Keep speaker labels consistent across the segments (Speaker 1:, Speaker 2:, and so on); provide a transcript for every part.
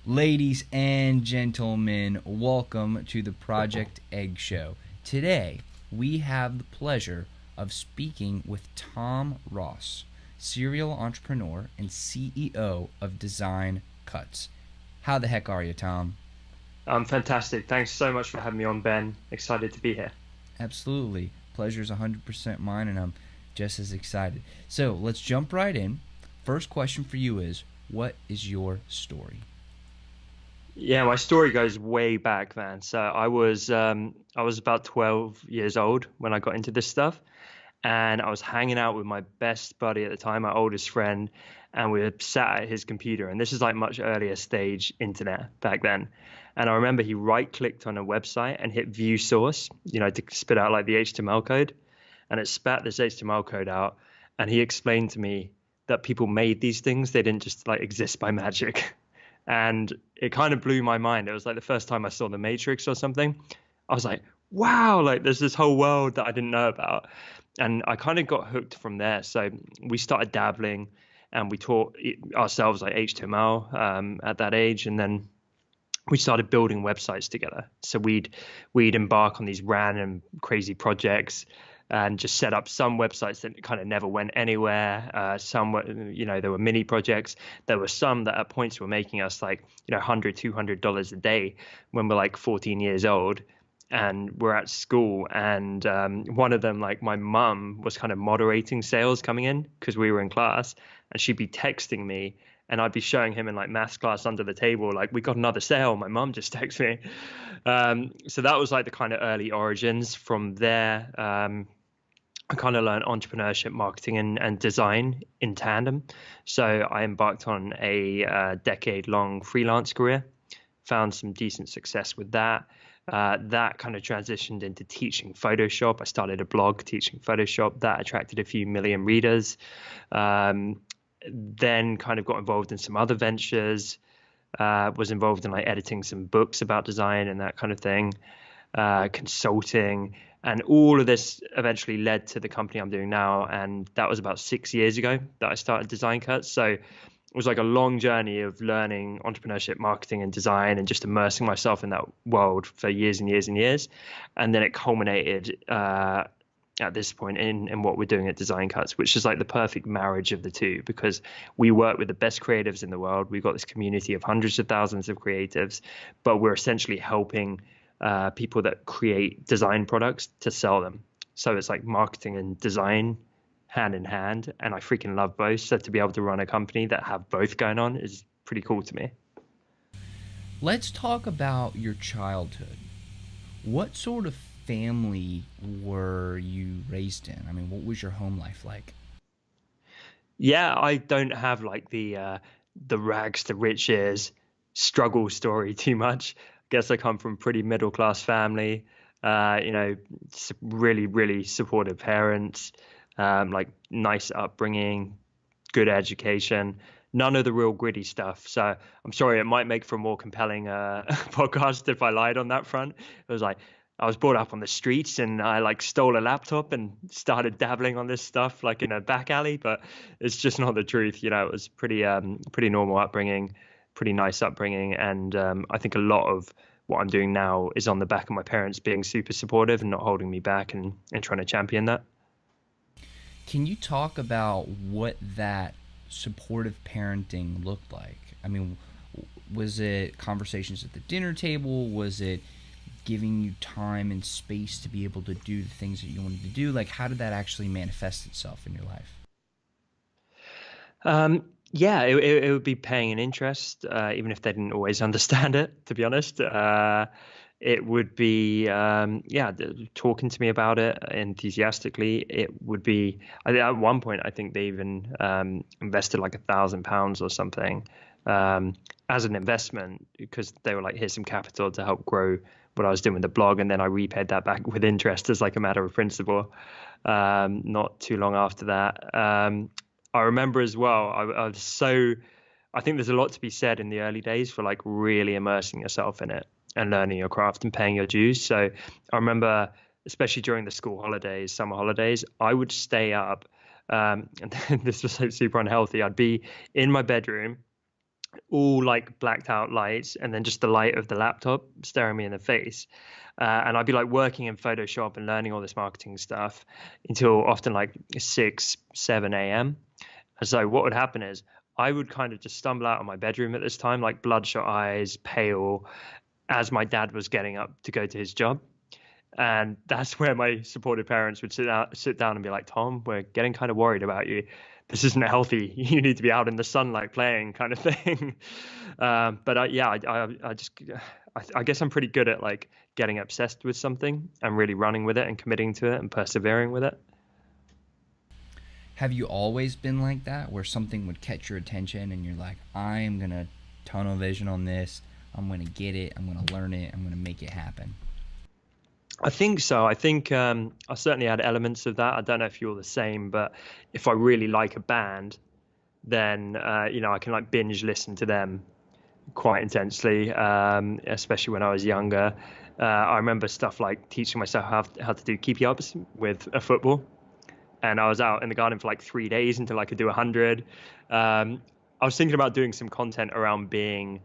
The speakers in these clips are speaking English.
Speaker 1: Ladies and gentlemen, welcome to the Project Egg Show. Today, we have the pleasure of speaking with Tom Ross, serial entrepreneur and CEO of Design Cuts. How the heck are you, Tom?
Speaker 2: Fantastic. Thanks so much for having me on, Ben. Excited to be here.
Speaker 1: Absolutely. Pleasure's 100% mine, and I'm just as excited. So, let's jump right in. First question for you is, what is your story?
Speaker 2: Yeah, my story goes way back, man. So I was about 12 years old when I got into this stuff, and I was hanging out with my best buddy at the time, my oldest friend, and we were sat at his computer. And this is like much earlier stage internet back then. And I remember he right-clicked on a website and hit view source, to spit out like the HTML code, and it spat this HTML code out. And he explained to me that people made these things; they didn't just like exist by magic. And it kind of blew my mind. It was like the first time I saw The Matrix or something. I was like, wow, like there's this whole world that I didn't know about. And I kind of got hooked from there. So we started dabbling and we taught ourselves like HTML at that age. And then we started building websites together. So we'd embark on these random crazy projects and just set up some websites that kind of never went anywhere. Some were, there were mini projects. There were some that at points were making us like, $100, $200 a day when we're like 14 years old. And we're at school, and one of them, like my mum, was kind of moderating sales coming in because we were in class, and she'd be texting me, and I'd be showing him in like maths class under the table, like we got another sale. My mum just texted me. So that was like the kind of early origins. From there, I kind of learned entrepreneurship, marketing, and design in tandem. So I embarked on a decade-long freelance career, found some decent success with that. That kind of transitioned into teaching Photoshop. I started a blog teaching Photoshop that attracted a few million readers. Then kind of got involved in some other ventures, was involved in like editing some books about design and that kind of thing, consulting. And all of this eventually led to the company I'm doing now. And that was about 6 years ago that I started Design Cuts. So it was like a long journey of learning entrepreneurship, marketing, and design, and just immersing myself in that world for years and years and years. And then it culminated at this point in what we're doing at Design Cuts, which is like the perfect marriage of the two, because we work with the best creatives in the world. We've got this community of hundreds of thousands of creatives, but we're essentially helping people that create design products to sell them. So it's like marketing and design hand in hand, and I freaking love both. So to be able to run a company that have both going on is pretty cool to me.
Speaker 1: Let's talk about your childhood. What sort of family were you raised in? I mean, what was your home life like?
Speaker 2: Yeah, I don't have like the rags to riches struggle story too much. I guess I come from a pretty middle class family. Really, really supportive parents, like nice upbringing, good education, none of the real gritty stuff. So I'm sorry, it might make for a more compelling podcast if I lied on that front. It was like I was brought up on the streets and I like stole a laptop and started dabbling on this stuff like in a back alley, but it's just not the truth. It was pretty normal upbringing, pretty nice upbringing, and I think a lot of what I'm doing now is on the back of my parents being super supportive and not holding me back and trying to champion that.
Speaker 1: Can you talk about what that supportive parenting looked like? I mean, was it conversations at the dinner table? Was it giving you time and space to be able to do the things that you wanted to do? Like, how did that actually manifest itself in your life?
Speaker 2: Yeah, it would be paying an interest, even if they didn't always understand it, to be honest. It would be, yeah, talking to me about it enthusiastically. It would be, at one point, I think they even invested like £1,000 or something as an investment because they were like, here's some capital to help grow what I was doing with the blog. And then I repaid that back with interest as like a matter of principle not too long after that. I remember as well, I was so, I think there's a lot to be said in the early days for like really immersing yourself in it and learning your craft and paying your dues. So I remember, especially during the school holidays, summer holidays, I would stay up. And this was like super unhealthy. I'd be in my bedroom all like blacked out lights, and then just the light of the laptop staring me in the face. And I'd be like working in Photoshop and learning all this marketing stuff until often like 6, 7 a.m. And so what would happen is I would kind of just stumble out of my bedroom at this time, like bloodshot eyes, pale, as my dad was getting up to go to his job. And that's where my supportive parents would sit down and be like, Tom, we're getting kind of worried about you. This isn't healthy. You need to be out in the sunlight playing, kind of thing. Yeah, I guess I'm pretty good at like getting obsessed with something and really running with it and committing to it and persevering with it.
Speaker 1: Have you always been like that, where something would catch your attention and you're like, I am going to tunnel vision on this. I'm going to get it. I'm going to learn it. I'm going to make it happen.
Speaker 2: I think so. I think I certainly had elements of that. I don't know if you're the same, but if I really like a band, then I can like binge listen to them quite intensely, especially when I was younger. I remember stuff like teaching myself how to do keepy ups with a football, and I was out in the garden for like 3 days until I could do 100. I was thinking about doing some content around being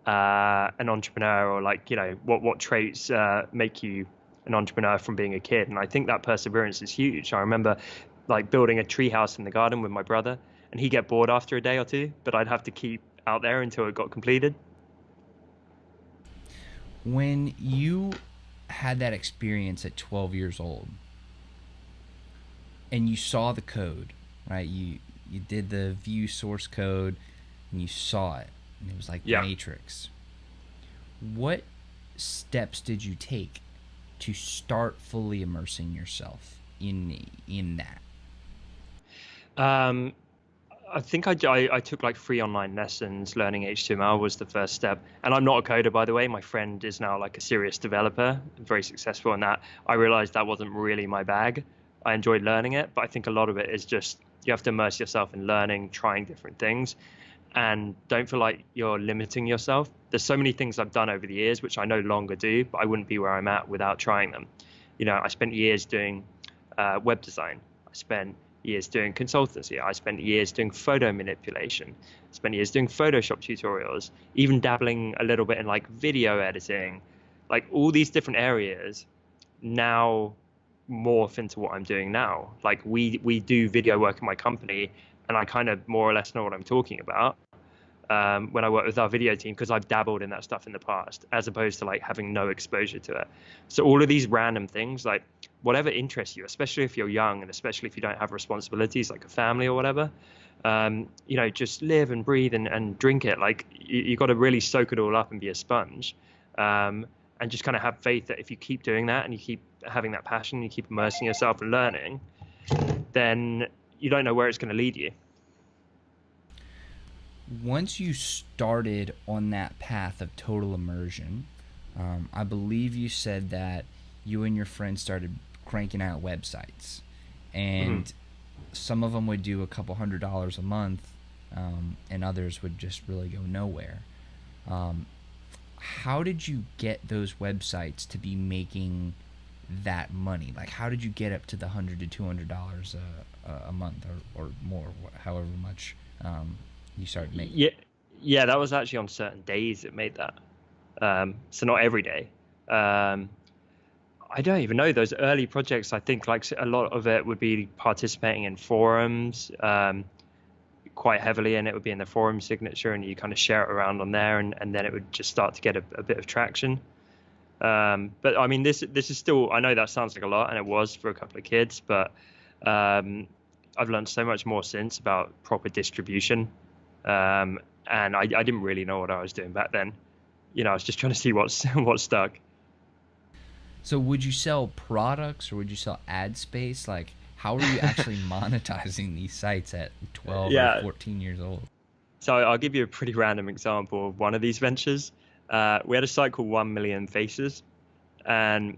Speaker 2: an entrepreneur, or like what traits make you an entrepreneur from being a kid. And I think that perseverance is huge. I remember like building a tree house in the garden with my brother, and he'd get bored after a day or two, but I'd have to keep out there until it got completed.
Speaker 1: When you had that experience at 12 years old and you saw the code, right? You did the view source code and you saw it, and it was like
Speaker 2: Yeah.
Speaker 1: Matrix. What steps did you take to start fully immersing yourself in that?
Speaker 2: Um, I think I took like free online lessons. Learning HTML was the first step. And I'm not a coder, by the way. My friend is now like a serious developer, very successful in that. I realized that wasn't really my bag. I enjoyed learning it, but I think a lot of it is just you have to immerse yourself in learning, trying different things, and don't feel like you're limiting yourself. There's so many things I've done over the years, which I no longer do, but I wouldn't be where I'm at without trying them. I spent years doing web design. I spent years doing consultancy. I spent years doing photo manipulation. I spent years doing Photoshop tutorials, even dabbling a little bit in like video editing, like all these different areas now morph into what I'm doing now. Like we do video work in my company, and I kind of more or less know what I'm talking about when I work with our video team, because I've dabbled in that stuff in the past, as opposed to like having no exposure to it. So all of these random things, like whatever interests you, especially if you're young and especially if you don't have responsibilities like a family or whatever, just live and breathe and drink it. Like you got to really soak it all up and be a sponge. And just kind of have faith that if you keep doing that and you keep having that passion, you keep immersing yourself and learning, then you don't know where it's going to lead you.
Speaker 1: Once you started on that path of total immersion, I believe you said that you and your friends started cranking out websites, and some of them would do a couple $100s a month, and others would just really go nowhere. How did you get those websites to be making that money? Like, how did you get up to the $100 to $200 a month or more, however much you started making?
Speaker 2: Yeah, that was actually on certain days it made that. So not every day. I don't even know, those early projects. I think like a lot of it would be participating in forums quite heavily, and it would be in the forum signature, and you kind of share it around on there, and then it would just start to get a bit of traction. But I mean, this is still, I know that sounds like a lot, and it was for a couple of kids, but I've learned so much more since about proper distribution. And I didn't really know what I was doing back then. I was just trying to see what stuck.
Speaker 1: So would you sell products, or would you sell ad space? Like, how are you actually monetizing these sites at 12 or 14 years old?
Speaker 2: So I'll give you a pretty random example of one of these ventures. We had a site called 1 Million Faces. And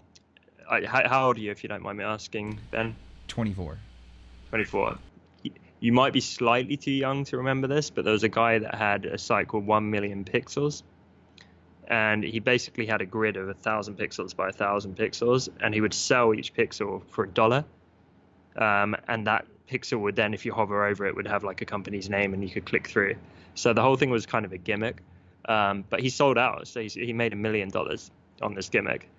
Speaker 2: how old are you, if you don't mind me asking, Ben?
Speaker 1: 24.
Speaker 2: 24. You might be slightly too young to remember this, but there was a guy that had a site called 1 Million Pixels. And he basically had a grid of 1,000 pixels by 1,000 pixels, and he would sell each pixel for $1. And that pixel would then, if you hover over it, would have like a company's name, and you could click through. So the whole thing was kind of a gimmick. But he sold out, so he made $1 million on this gimmick.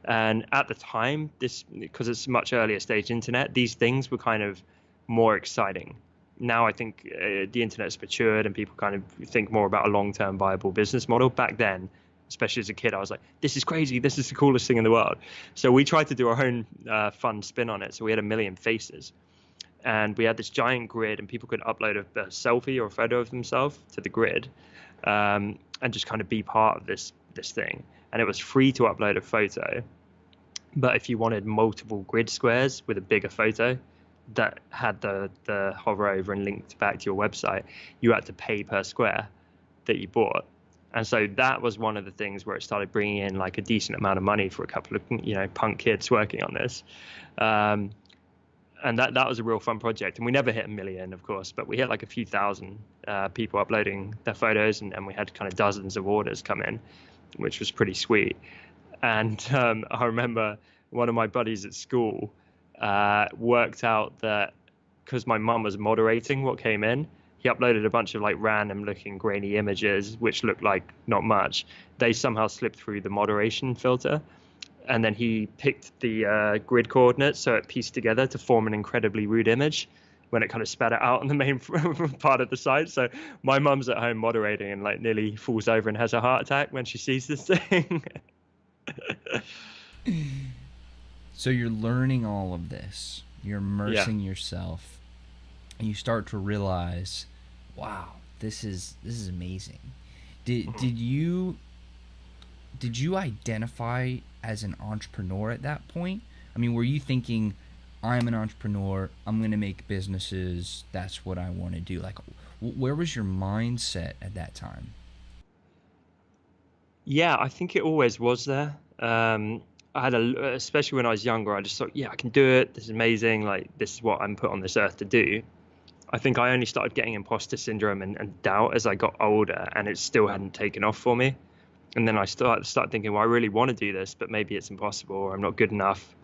Speaker 2: And at the time, this, because it's much earlier stage internet, these things were kind of more exciting. Now I think the internet's matured and people kind of think more about a long-term viable business model. Back then, especially as a kid, I was like, this is crazy. This is the coolest thing in the world. So we tried to do our own fun spin on it. So we had 1 million faces. And we had this giant grid, and people could upload a selfie or a photo of themselves to the grid, and just kind of be part of this thing. And it was free to upload a photo. But if you wanted multiple grid squares with a bigger photo that had the hover over and linked back to your website, you had to pay per square that you bought. And so that was one of the things where it started bringing in like a decent amount of money for a couple of, punk kids working on this. And that was a real fun project. And we never hit 1 million, of course, but we hit like a few thousand people uploading their photos, and we had kind of dozens of orders come in, which was pretty sweet. And I remember one of my buddies at school worked out that because my mum was moderating what came in, he uploaded a bunch of like random looking grainy images, which looked like not much. They somehow slipped through the moderation filter. And then he picked the grid coordinates, so it pieced together to form an incredibly rude image when it kind of spat it out on the main part of the site. So my mum's at home moderating and like nearly falls over and has a heart attack when she sees this thing.
Speaker 1: So you're learning all of this. You're immersing yourself, and you start to realize, wow, this is amazing. Did you identify as an entrepreneur at that point? I mean, were you thinking, I'm an entrepreneur, I'm going to make businesses, that's what I want to do? Like, where was your mindset at that time?
Speaker 2: Yeah, I think it always was there. I had especially when I was younger, I just thought, yeah, I can do it. This is amazing. Like, this is what I'm put on this earth to do. I think I only started getting imposter syndrome and doubt as I got older, and it still hadn't taken off for me. And then I start thinking, well, I really want to do this, but maybe it's impossible, or I'm not good enough,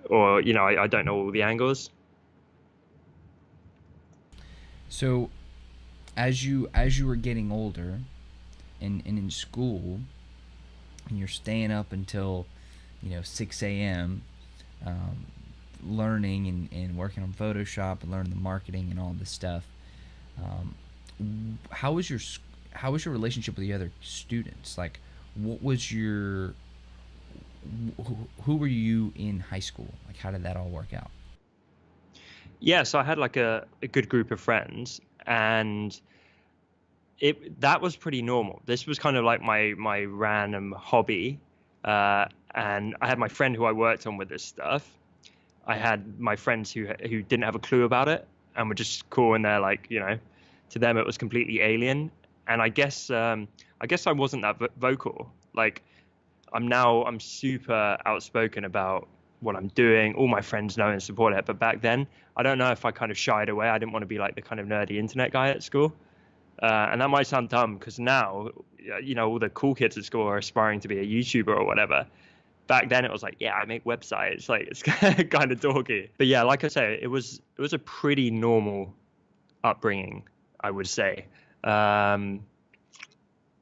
Speaker 2: or I don't know all the angles.
Speaker 1: So as you were getting older and in school, and you're staying up until 6 a.m. Learning and working on Photoshop and learning the marketing and all this stuff. How was your relationship with the other students? Like, what was your who were you in high school? Like, how did that all work out?
Speaker 2: Yeah, so I had like a good group of friends, and that was pretty normal. This was kind of like my random hobby, and I had my friend who I worked on with this stuff. I had my friends who didn't have a clue about it and were just cool, and they're like, to them it was completely alien. And I guess I wasn't that vocal. Like, I'm super outspoken about what I'm doing. All my friends know and support it. But back then, I don't know if I kind of shied away. I didn't want to be like the kind of nerdy internet guy at school. And that might sound dumb because now, all the cool kids at school are aspiring to be a YouTuber or whatever. Back then, it was like, yeah, I make websites. Like, it's kind of dorky. But yeah, like I say, it was a pretty normal upbringing, I would say.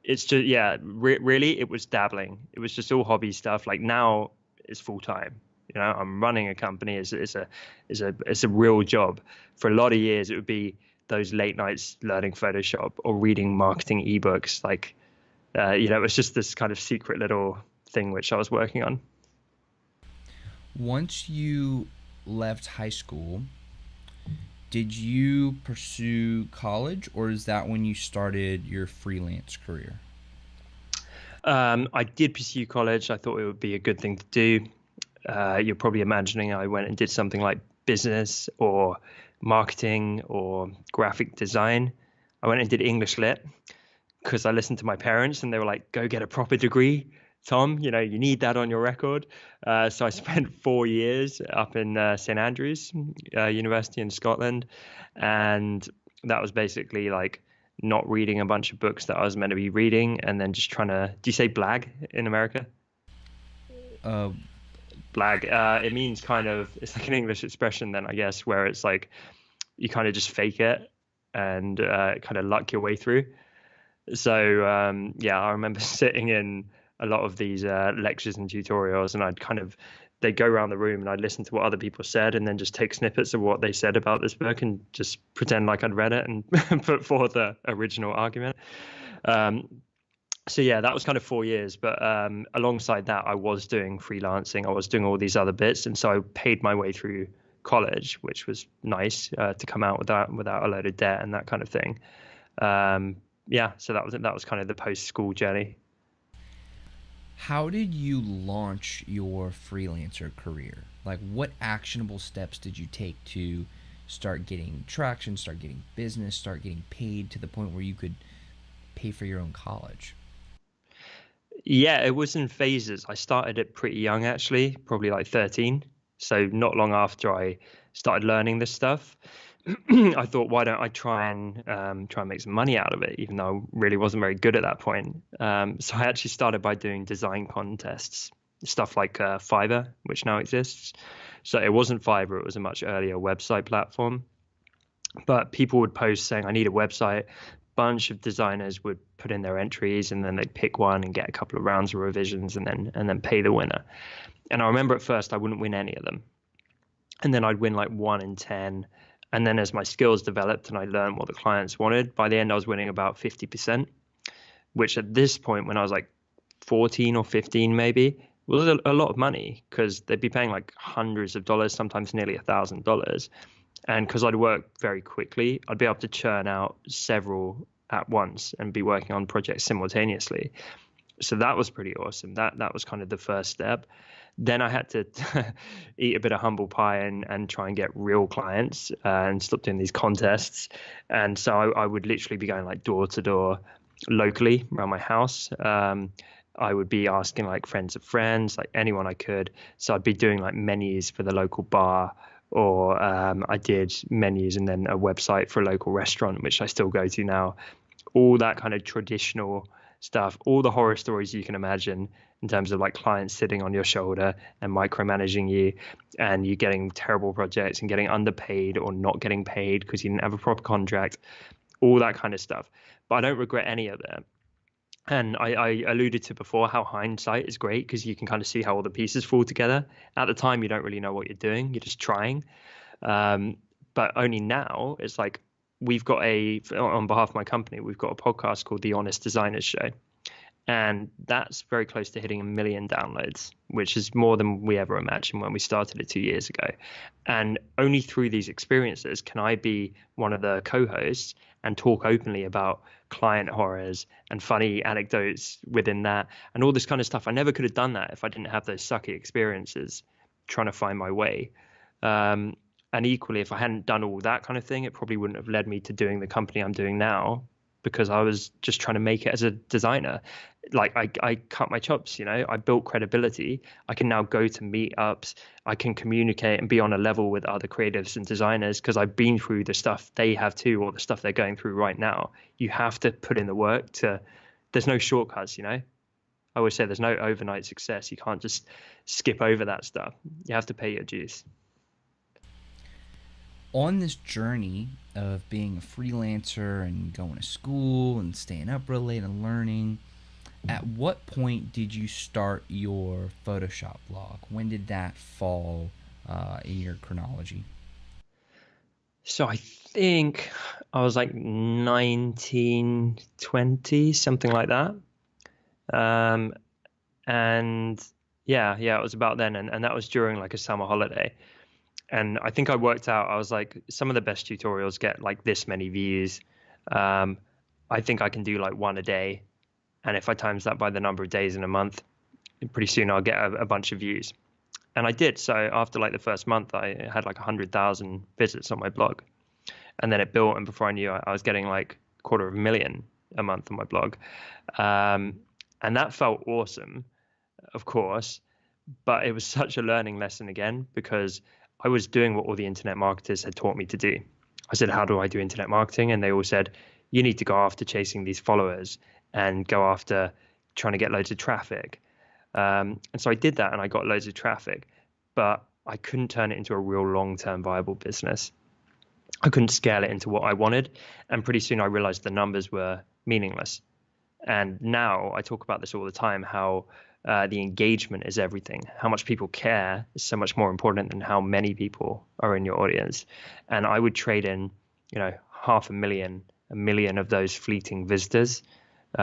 Speaker 2: It's just, yeah, really, it was dabbling. It was just all hobby stuff. Like, now it's full time. I'm running a company. It's a real job. For a lot of years, it would be those late nights learning Photoshop or reading marketing ebooks. Like, it was just this kind of secret little thing which I was working on.
Speaker 1: Once you left high school, did you pursue college, or is that when you started your freelance career?
Speaker 2: I did pursue college. I thought it would be a good thing to do. You're probably imagining I went and did something like business or marketing or graphic design. I went and did English lit because I listened to my parents and they were like, go get a proper degree, Tom, you need that on your record. So I spent 4 years up in St Andrews University in Scotland. And that was basically like not reading a bunch of books that I was meant to be reading, and then just trying to, do you say blag in America?
Speaker 1: Uh,
Speaker 2: Blag. It means kind of, it's like an English expression then, I guess, where it's like you kind of just fake it. and kind of luck your way through. So yeah, I remember sitting in a lot of these lectures and tutorials, and they'd go around the room and I'd listen to what other people said and then just take snippets of what they said about this book and just pretend like I'd read it and put forth the original argument. Um, so yeah, that was kind of 4 years. But alongside that, I was doing freelancing. I was doing all these other bits, and so I paid my way through college, which was nice to come out without a load of debt and that kind of thing. Yeah, so that was kind of the post school journey.
Speaker 1: How did you launch your freelancer career? Like, what actionable steps did you take to start getting traction, start getting business, start getting paid to the point where you could pay for your own college?
Speaker 2: Yeah, it was in phases. I started it pretty young, actually, probably like 13. So not long after I started learning this stuff, I thought, why don't I try and make some money out of it, even though I really wasn't very good at that point. So I actually started by doing design contests, stuff like Fiverr, which now exists. So it wasn't Fiverr; it was a much earlier website platform. But people would post saying, "I need a website." Bunch of designers would put in their entries, and then they'd pick one and get a couple of rounds of revisions, and then pay the winner. And I remember at first I wouldn't win any of them, and then I'd win like 1 in 10. And then as my skills developed and I learned what the clients wanted, by the end I was winning about 50%, which at this point, when I was like 14 or 15 maybe, was a lot of money because they'd be paying like hundreds of dollars, sometimes nearly $1,000. And because I'd work very quickly, I'd be able to churn out several at once and be working on projects simultaneously. So that was pretty awesome. That was kind of the first step. Then I had to eat a bit of humble pie and try and get real clients and stop doing these contests. And so I would literally be going like door to door locally around my house. I would be asking like friends of friends, like anyone I could. So I'd be doing like menus for the local bar, or I did menus and then a website for a local restaurant, which I still go to now. All that kind of traditional stuff, all the horror stories you can imagine in terms of like clients sitting on your shoulder and micromanaging you, and you getting terrible projects and getting underpaid or not getting paid because you didn't have a proper contract, all that kind of stuff. But I don't regret any of that. And I alluded to before how hindsight is great because you can kind of see how all the pieces fall together. At the time, you don't really know what you're doing. You're just trying. Um, but only now, it's like on behalf of my company, we've got a podcast called The Honest Designers Show. And that's very close to hitting 1 million downloads, which is more than we ever imagined when we started it 2 years ago. And only through these experiences can I be one of the co-hosts and talk openly about client horrors and funny anecdotes within that and all this kind of stuff. I never could have done that if I didn't have those sucky experiences trying to find my way. And equally, if I hadn't done all that kind of thing, it probably wouldn't have led me to doing the company I'm doing now, because I was just trying to make it as a designer. Like I cut my chops, I built credibility. I can now go to meetups. I can communicate and be on a level with other creatives and designers because I've been through the stuff they have too, or the stuff they're going through right now. You have to put in the work there's no shortcuts, I always say there's no overnight success. You can't just skip over that stuff. You have to pay your dues.
Speaker 1: On this journey of being a freelancer and going to school and staying up real late and learning, at what point did you start your Photoshop blog? When did that fall in your chronology?
Speaker 2: So I think I was like 19, 20, something like that. Um, and yeah, it was about then. And that was during like a summer holiday. And I think I worked out, I was like, some of the best tutorials get like this many views. Um, I think I can do like one a day. And if I times that by the number of days in a month, pretty soon I'll get a bunch of views. And I did. So after like the first month, I had like 100,000 visits on my blog. And then it built. And before I knew, I was getting like 250,000 a month on my blog. And that felt awesome, of course. But it was such a learning lesson again, because I was doing what all the internet marketers had taught me to do. I said, how do I do internet marketing? And they all said, you need to go after chasing these followers and go after trying to get loads of traffic. And so I did that and I got loads of traffic, but I couldn't turn it into a real long-term viable business. I couldn't scale it into what I wanted. And pretty soon I realized the numbers were meaningless. And now I talk about this all the time, how the engagement is everything. How much people care is so much more important than how many people are in your audience. And I would trade in, 500,000, 1 million of those fleeting visitors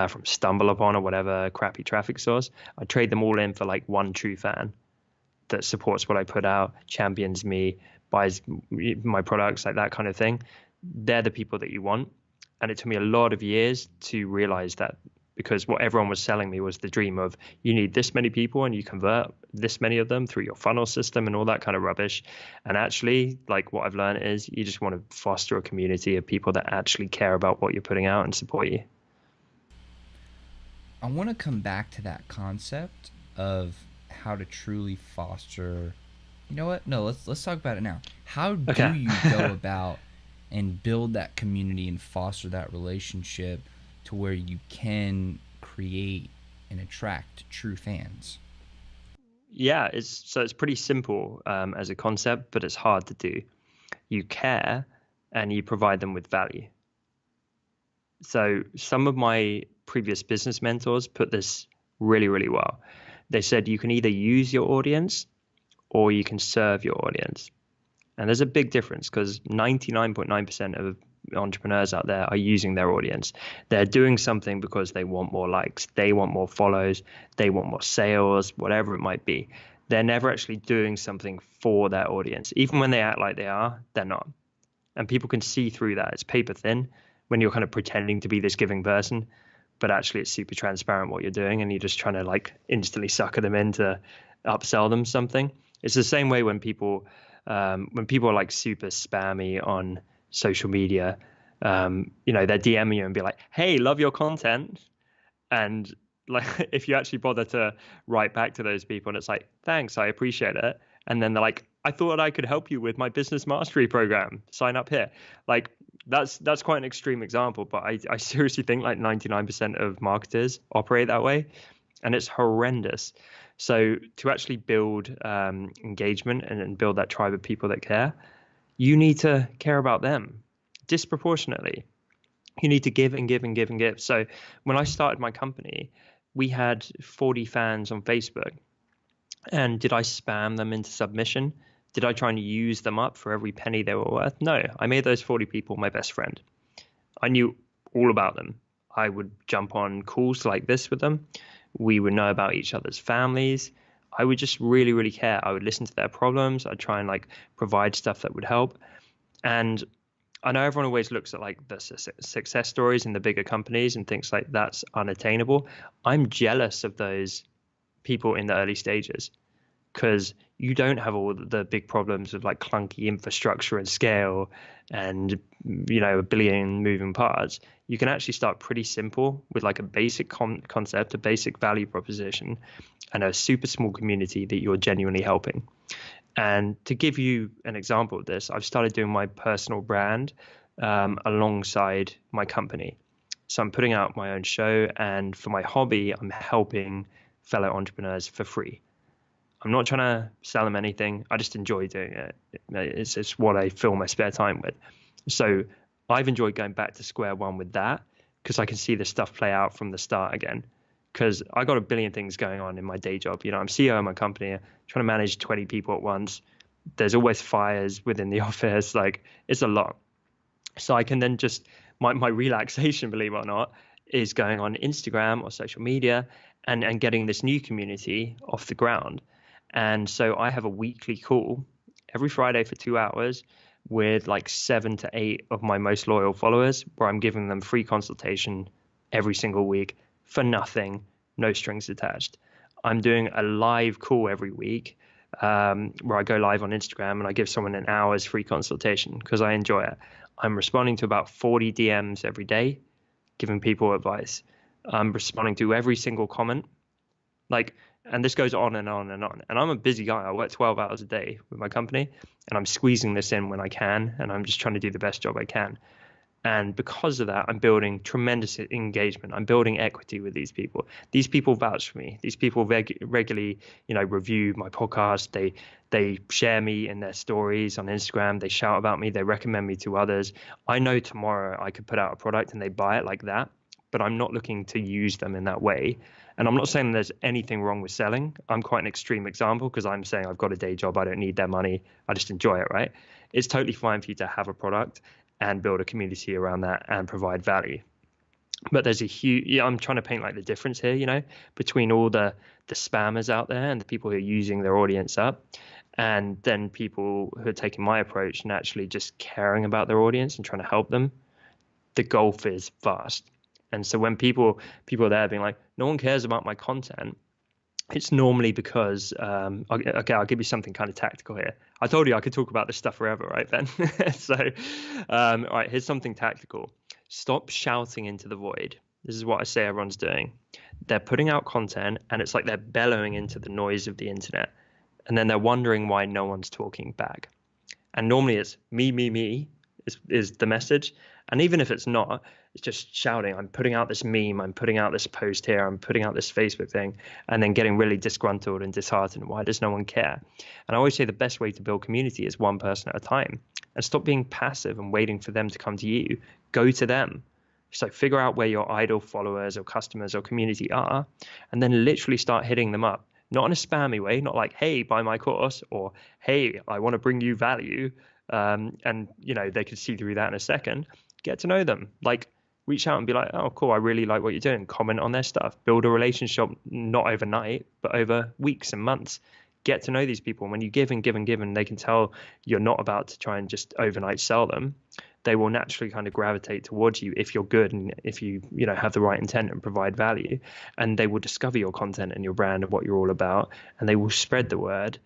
Speaker 2: from Stumble Upon or whatever crappy traffic source. I'd trade them all in for like one true fan that supports what I put out, champions me, buys my products, like that kind of thing. They're the people that you want. And it took me a lot of years to realize that, because what everyone was selling me was the dream of you need this many people and you convert this many of them through your funnel system and all that kind of rubbish. And actually, like, what I've learned is you just want to foster a community of people that actually care about what you're putting out and support you.
Speaker 1: I want to come back to that concept of how to truly foster. You know what? No, let's talk about it now. How do
Speaker 2: Okay.
Speaker 1: you go about and build that community and foster that relationship to where you can create and attract true fans?
Speaker 2: Yeah, it's pretty simple as a concept, but it's hard to do. You care and you provide them with value. So some of my previous business mentors put this really, really well. They said you can either use your audience or you can serve your audience. And there's a big difference, because 99.9% of entrepreneurs out there are using their audience. They're doing something because they want more likes, they want more follows, they want more sales, whatever it might be. They're never actually doing something for their audience. Even when they act like they are, they're not. And people can see through that. It's paper thin when you're kind of pretending to be this giving person, but actually it's super transparent what you're doing, and you're just trying to like instantly sucker them in to upsell them something. It's the same way when people are like super spammy on social media, they're DMing you and be like, "Hey, love your content," and like if you actually bother to write back to those people, and it's like, "Thanks, I appreciate it," and then they're like, "I thought I could help you with my business mastery program. Sign up here." Like that's quite an extreme example, but I seriously think like 99% of marketers operate that way, and it's horrendous. So to actually build engagement and build that tribe of people that care, you need to care about them disproportionately. You need to give and give and give and give. So when I started my company, we had 40 fans on Facebook. And did I spam them into submission? Did I try and use them up for every penny they were worth? No, I made those 40 people my best friend. I knew all about them. I would jump on calls like this with them. We would know about each other's families. I would just really, really care. I would listen to their problems. I'd try and like provide stuff that would help. And I know everyone always looks at like the success stories in the bigger companies and thinks like that's unattainable. I'm jealous of those people in the early stages, because you don't have all the big problems of like clunky infrastructure and scale and a billion moving parts. You can actually start pretty simple with like a basic concept, a basic value proposition, and a super small community that you're genuinely helping. And to give you an example of this, I've started doing my personal brand alongside my company. So I'm putting out my own show, and for my hobby, I'm helping fellow entrepreneurs for free. I'm not trying to sell them anything. I just enjoy doing it. It's what I fill my spare time with. So I've enjoyed going back to square one with that, because I can see the stuff play out from the start again. Because I got a billion things going on in my day job. I'm CEO of my company, trying to manage 20 people at once. There's always fires within the office. Like, it's a lot. So I can then just, my relaxation, believe it or not, is going on Instagram or social media and getting this new community off the ground. And so I have a weekly call every Friday for 2 hours with like 7 to 8 of my most loyal followers, where I'm giving them free consultation every single week for nothing, no strings attached. I'm doing a live call every week where I go live on Instagram and I give someone an hour's free consultation because I enjoy it. I'm responding to about 40 DMs every day, giving people advice. I'm responding to every single comment. Like, and this goes on and on and on. And I'm a busy guy. I work 12 hours a day with my company, and I'm squeezing this in when I can, and I'm just trying to do the best job I can. And because of that, I'm building tremendous engagement. I'm building equity with these people. These people vouch for me. These people regularly, review my podcast. They share me in their stories on Instagram. They shout about me. They recommend me to others. I know tomorrow I could put out a product and they buy it like that, but I'm not looking to use them in that way. And I'm not saying there's anything wrong with selling. I'm quite an extreme example because I'm saying I've got a day job. I don't need their money. I just enjoy it, right? It's totally fine for you to have a product and build a community around that and provide value. But there's a huge, yeah, I'm trying to paint like the difference here, between all the spammers out there and the people who are using their audience up, and then people who are taking my approach and actually just caring about their audience and trying to help them. The gulf is vast. And so when people are there being like, no one cares about my content, it's normally because okay, I'll give you something kind of tactical here. I told you I could talk about this stuff forever, right, Ben? So all right, here's something tactical. Stop shouting into the void. This is what I say everyone's doing. They're putting out content and it's like they're bellowing into the noise of the internet, and then they're wondering why no one's talking back. And normally it's me is the message. And even if it's not, it's just shouting, I'm putting out this meme, I'm putting out this post here, I'm putting out this Facebook thing, and then getting really disgruntled and disheartened. Why does no one care? And I always say the best way to build community is one person at a time. And stop being passive and waiting for them to come to you. Go to them. So figure out where your idle followers or customers or community are, and then literally start hitting them up. Not in a spammy way, not like, hey, buy my course, or hey, I want to bring you value. And they could see through that in a second. Get to know them. Like, reach out and be like, oh, cool, I really like what you're doing. Comment on their stuff. Build a relationship, not overnight, but over weeks and months. Get to know these people. And when you give and give and give, and they can tell you're not about to try and just overnight sell them, they will naturally kind of gravitate towards you if you're good and if you have the right intent and provide value. And they will discover your content and your brand and what you're all about, and they will spread the word.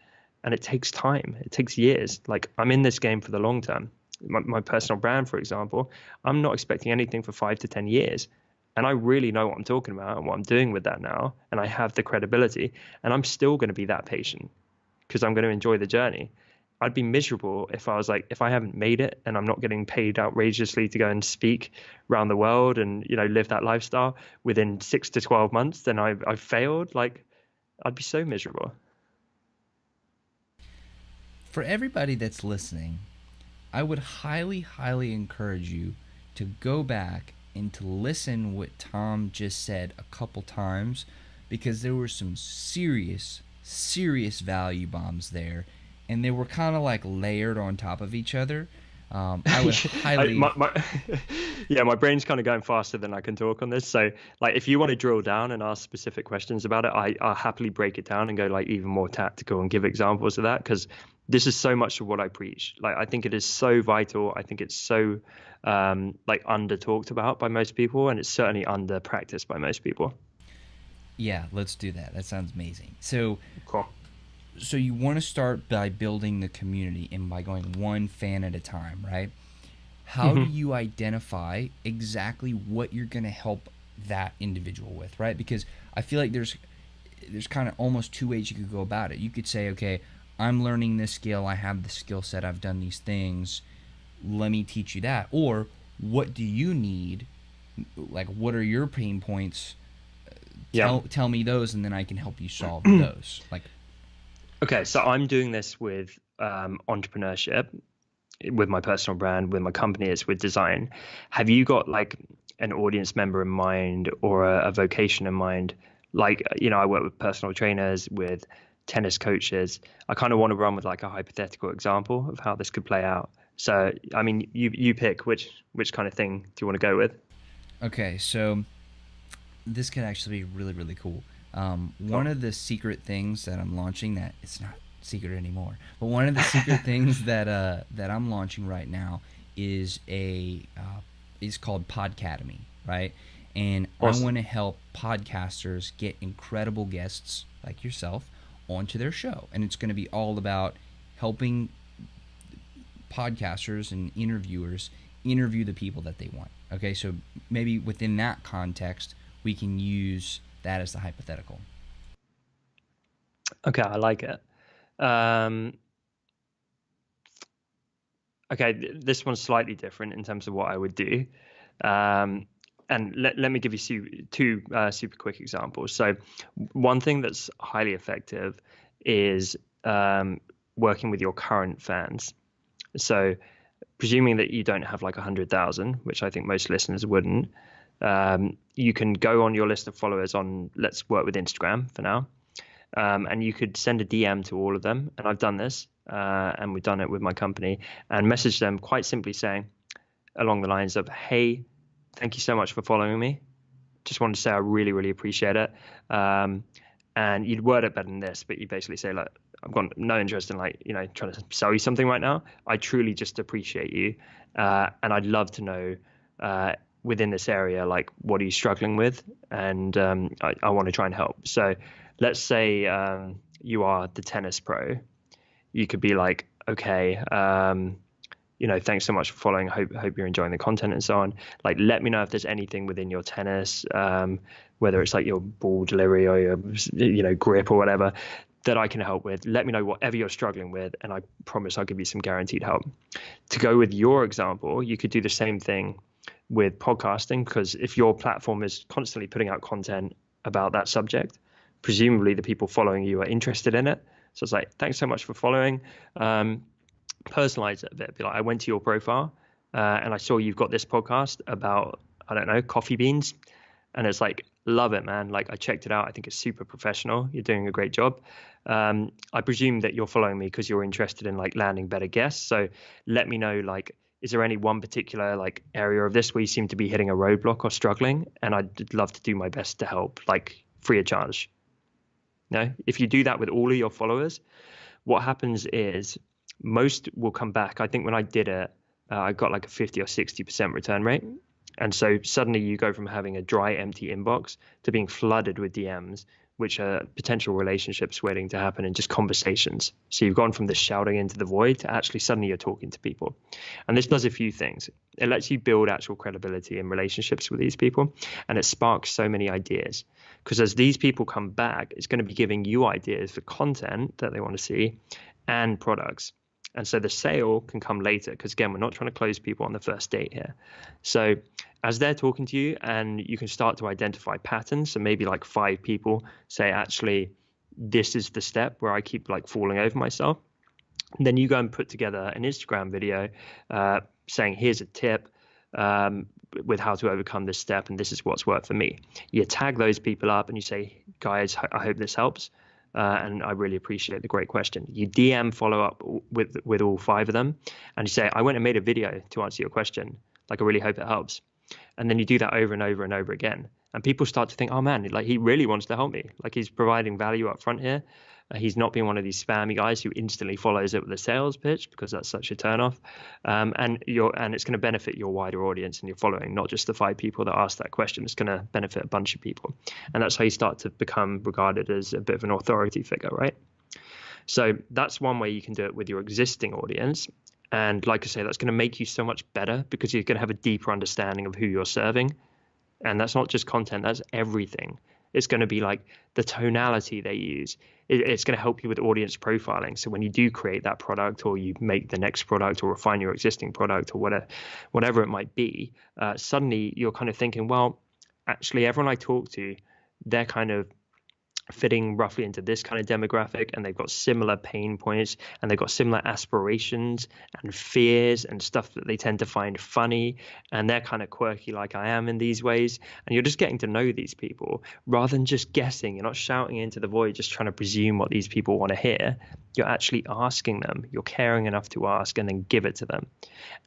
Speaker 2: And it takes time. It takes years. Like, I'm in this game for the long term. My personal brand, for example, I'm not expecting anything for 5 to 10 years. And I really know what I'm talking about and what I'm doing with that now. And I have the credibility, and I'm still going to be that patient because I'm going to enjoy the journey. I'd be miserable if I was like, if I haven't made it and I'm not getting paid outrageously to go and speak around the world and, live that lifestyle within 6 to 12 months, then I've failed. Like, I'd be so miserable.
Speaker 1: For everybody that's listening, I would highly, highly encourage you to go back and to listen what Tom just said a couple times, because there were some serious, serious value bombs there, and they were kind of like layered on top of each other. I would highly.
Speaker 2: Yeah, my brain's kind of going faster than I can talk on this. So, like, if you want to drill down and ask specific questions about it, I'll happily break it down and go like even more tactical and give examples of that, because this is so much of what I preach. Like, I think it is so vital. I think it's so like under talked about by most people, and it's certainly under practiced by most people.
Speaker 1: Yeah, let's do that. That sounds amazing. So,
Speaker 2: Cool.
Speaker 1: so you want to start by building the community and by going one fan at a time, right? How do
Speaker 2: Hmm.
Speaker 1: you identify exactly what you're going to help that individual with, right? Because I feel like there's kind of almost two ways you could go about it. You could say, okay, I'm learning this skill, I have the skill set, I've done these things, let me teach you that. Or what do you need? Like, what are your pain points?
Speaker 2: Yeah.
Speaker 1: Tell me those, and then I can help you solve those. Like,
Speaker 2: Okay, so I'm doing this with entrepreneurship, with my personal brand, with my company, it's with design. Have you got like an audience member in mind or a vocation in mind? Like, I work with personal trainers, with tennis coaches. I kind of want to run with like a hypothetical example of how this could play out. So, I mean, you pick which kind of thing do you want to go with?
Speaker 1: okay, so this could actually be really, really cool. One
Speaker 2: Cool.
Speaker 1: of the secret things that I'm launching, that it's not secret anymore, but one of the secret things that I'm launching right now is is called Podcademy, right? And I
Speaker 2: Awesome.
Speaker 1: want to help podcasters get incredible guests like yourself onto their show, and it's going to be all about helping podcasters and interviewers interview the people that they want. Okay, so maybe within that context, we can use that as the hypothetical.
Speaker 2: Okay, I like it. Um, Okay, this one's slightly different in terms of what I would do. Um, and let me give you two super quick examples. So, one thing that's highly effective is working with your current fans. So, presuming that you don't have like 100,000, which I think most listeners wouldn't, you can go on your list of followers on, let's work with Instagram for now. And you could send a DM to all of them. And I've done this, and we've done it with my company, and message them quite simply saying, along the lines of, hey, thank you so much for following me. Just wanted to say I really, really appreciate it. And you'd word it better than this, but you basically say, like, I've got no interest in, like, trying to sell you something right now. I truly just appreciate you. And I'd love to know within this area, like, what are you struggling with? And I want to try and help. So let's say you are the tennis pro. You could be like, okay, thanks so much for following. Hope you're enjoying the content and so on. Like, let me know if there's anything within your tennis, whether it's like your ball delivery or your, grip or whatever, that I can help with. Let me know whatever you're struggling with, and I promise I'll give you some guaranteed help. To go with your example, you could do the same thing with podcasting, because if your platform is constantly putting out content about that subject, presumably the people following you are interested in it. So it's like, thanks so much for following. Personalize it a bit. Be like, I went to your profile and I saw you've got this podcast about, I don't know, coffee beans. And it's like, love it, man. Like, I checked it out. I think it's super professional. You're doing a great job. I presume that you're following me because you're interested in like landing better guests. So let me know, like, is there any one particular like area of this where you seem to be hitting a roadblock or struggling? And I'd love to do my best to help, like, free of charge. If you do that with all of your followers, what happens is most will come back. I think when I did it, I got like a 50 or 60% return rate. And so suddenly you go from having a dry, empty inbox to being flooded with DMs, which are potential relationships waiting to happen and just conversations. So you've gone from this shouting into the void to actually suddenly you're talking to people. And this does a few things. It lets you build actual credibility in relationships with these people. And it sparks so many ideas. Because as these people come back, it's going to be giving you ideas for content that they want to see and products. And so the sale can come later, because again, we're not trying to close people on the first date here. So as they're talking to you, and you can start to identify patterns. So maybe like 5 people say, actually, this is the step where I keep like falling over myself. And then you go and put together an Instagram video saying, here's a tip with how to overcome this step, and this is what's worked for me. You tag those people up and you say, guys, I hope this helps. And I really appreciate the great question. You DM follow up with all 5 of them, and you say, I went and made a video to answer your question. Like, I really hope it helps. And then you do that over and over and over again. And people start to think, oh man, like, he really wants to help me. Like, he's providing value up front here. He's not being one of these spammy guys who instantly follows it with a sales pitch, because that's such a turnoff. And it's going to benefit your wider audience and your following, not just the 5 people that asked that question. It's going to benefit a bunch of people. And that's how you start to become regarded as a bit of an authority figure, right? So that's one way you can do it with your existing audience. And like I say, that's going to make you so much better, because you're going to have a deeper understanding of who you're serving. And that's not just content, that's everything. It's going to be like the tonality they use. It's going to help you with audience profiling. So when you do create that product, or you make the next product, or refine your existing product, or whatever it might be, suddenly you're kind of thinking, well, actually, everyone I talk to, they're kind of fitting roughly into this kind of demographic, and they've got similar pain points, and they've got similar aspirations and fears and stuff that they tend to find funny, and they're kind of quirky like I am in these ways. And you're just getting to know these people rather than just guessing. You're not shouting into the void just trying to presume what these people want to hear. You're actually asking them. You're caring enough to ask, and then give it to them.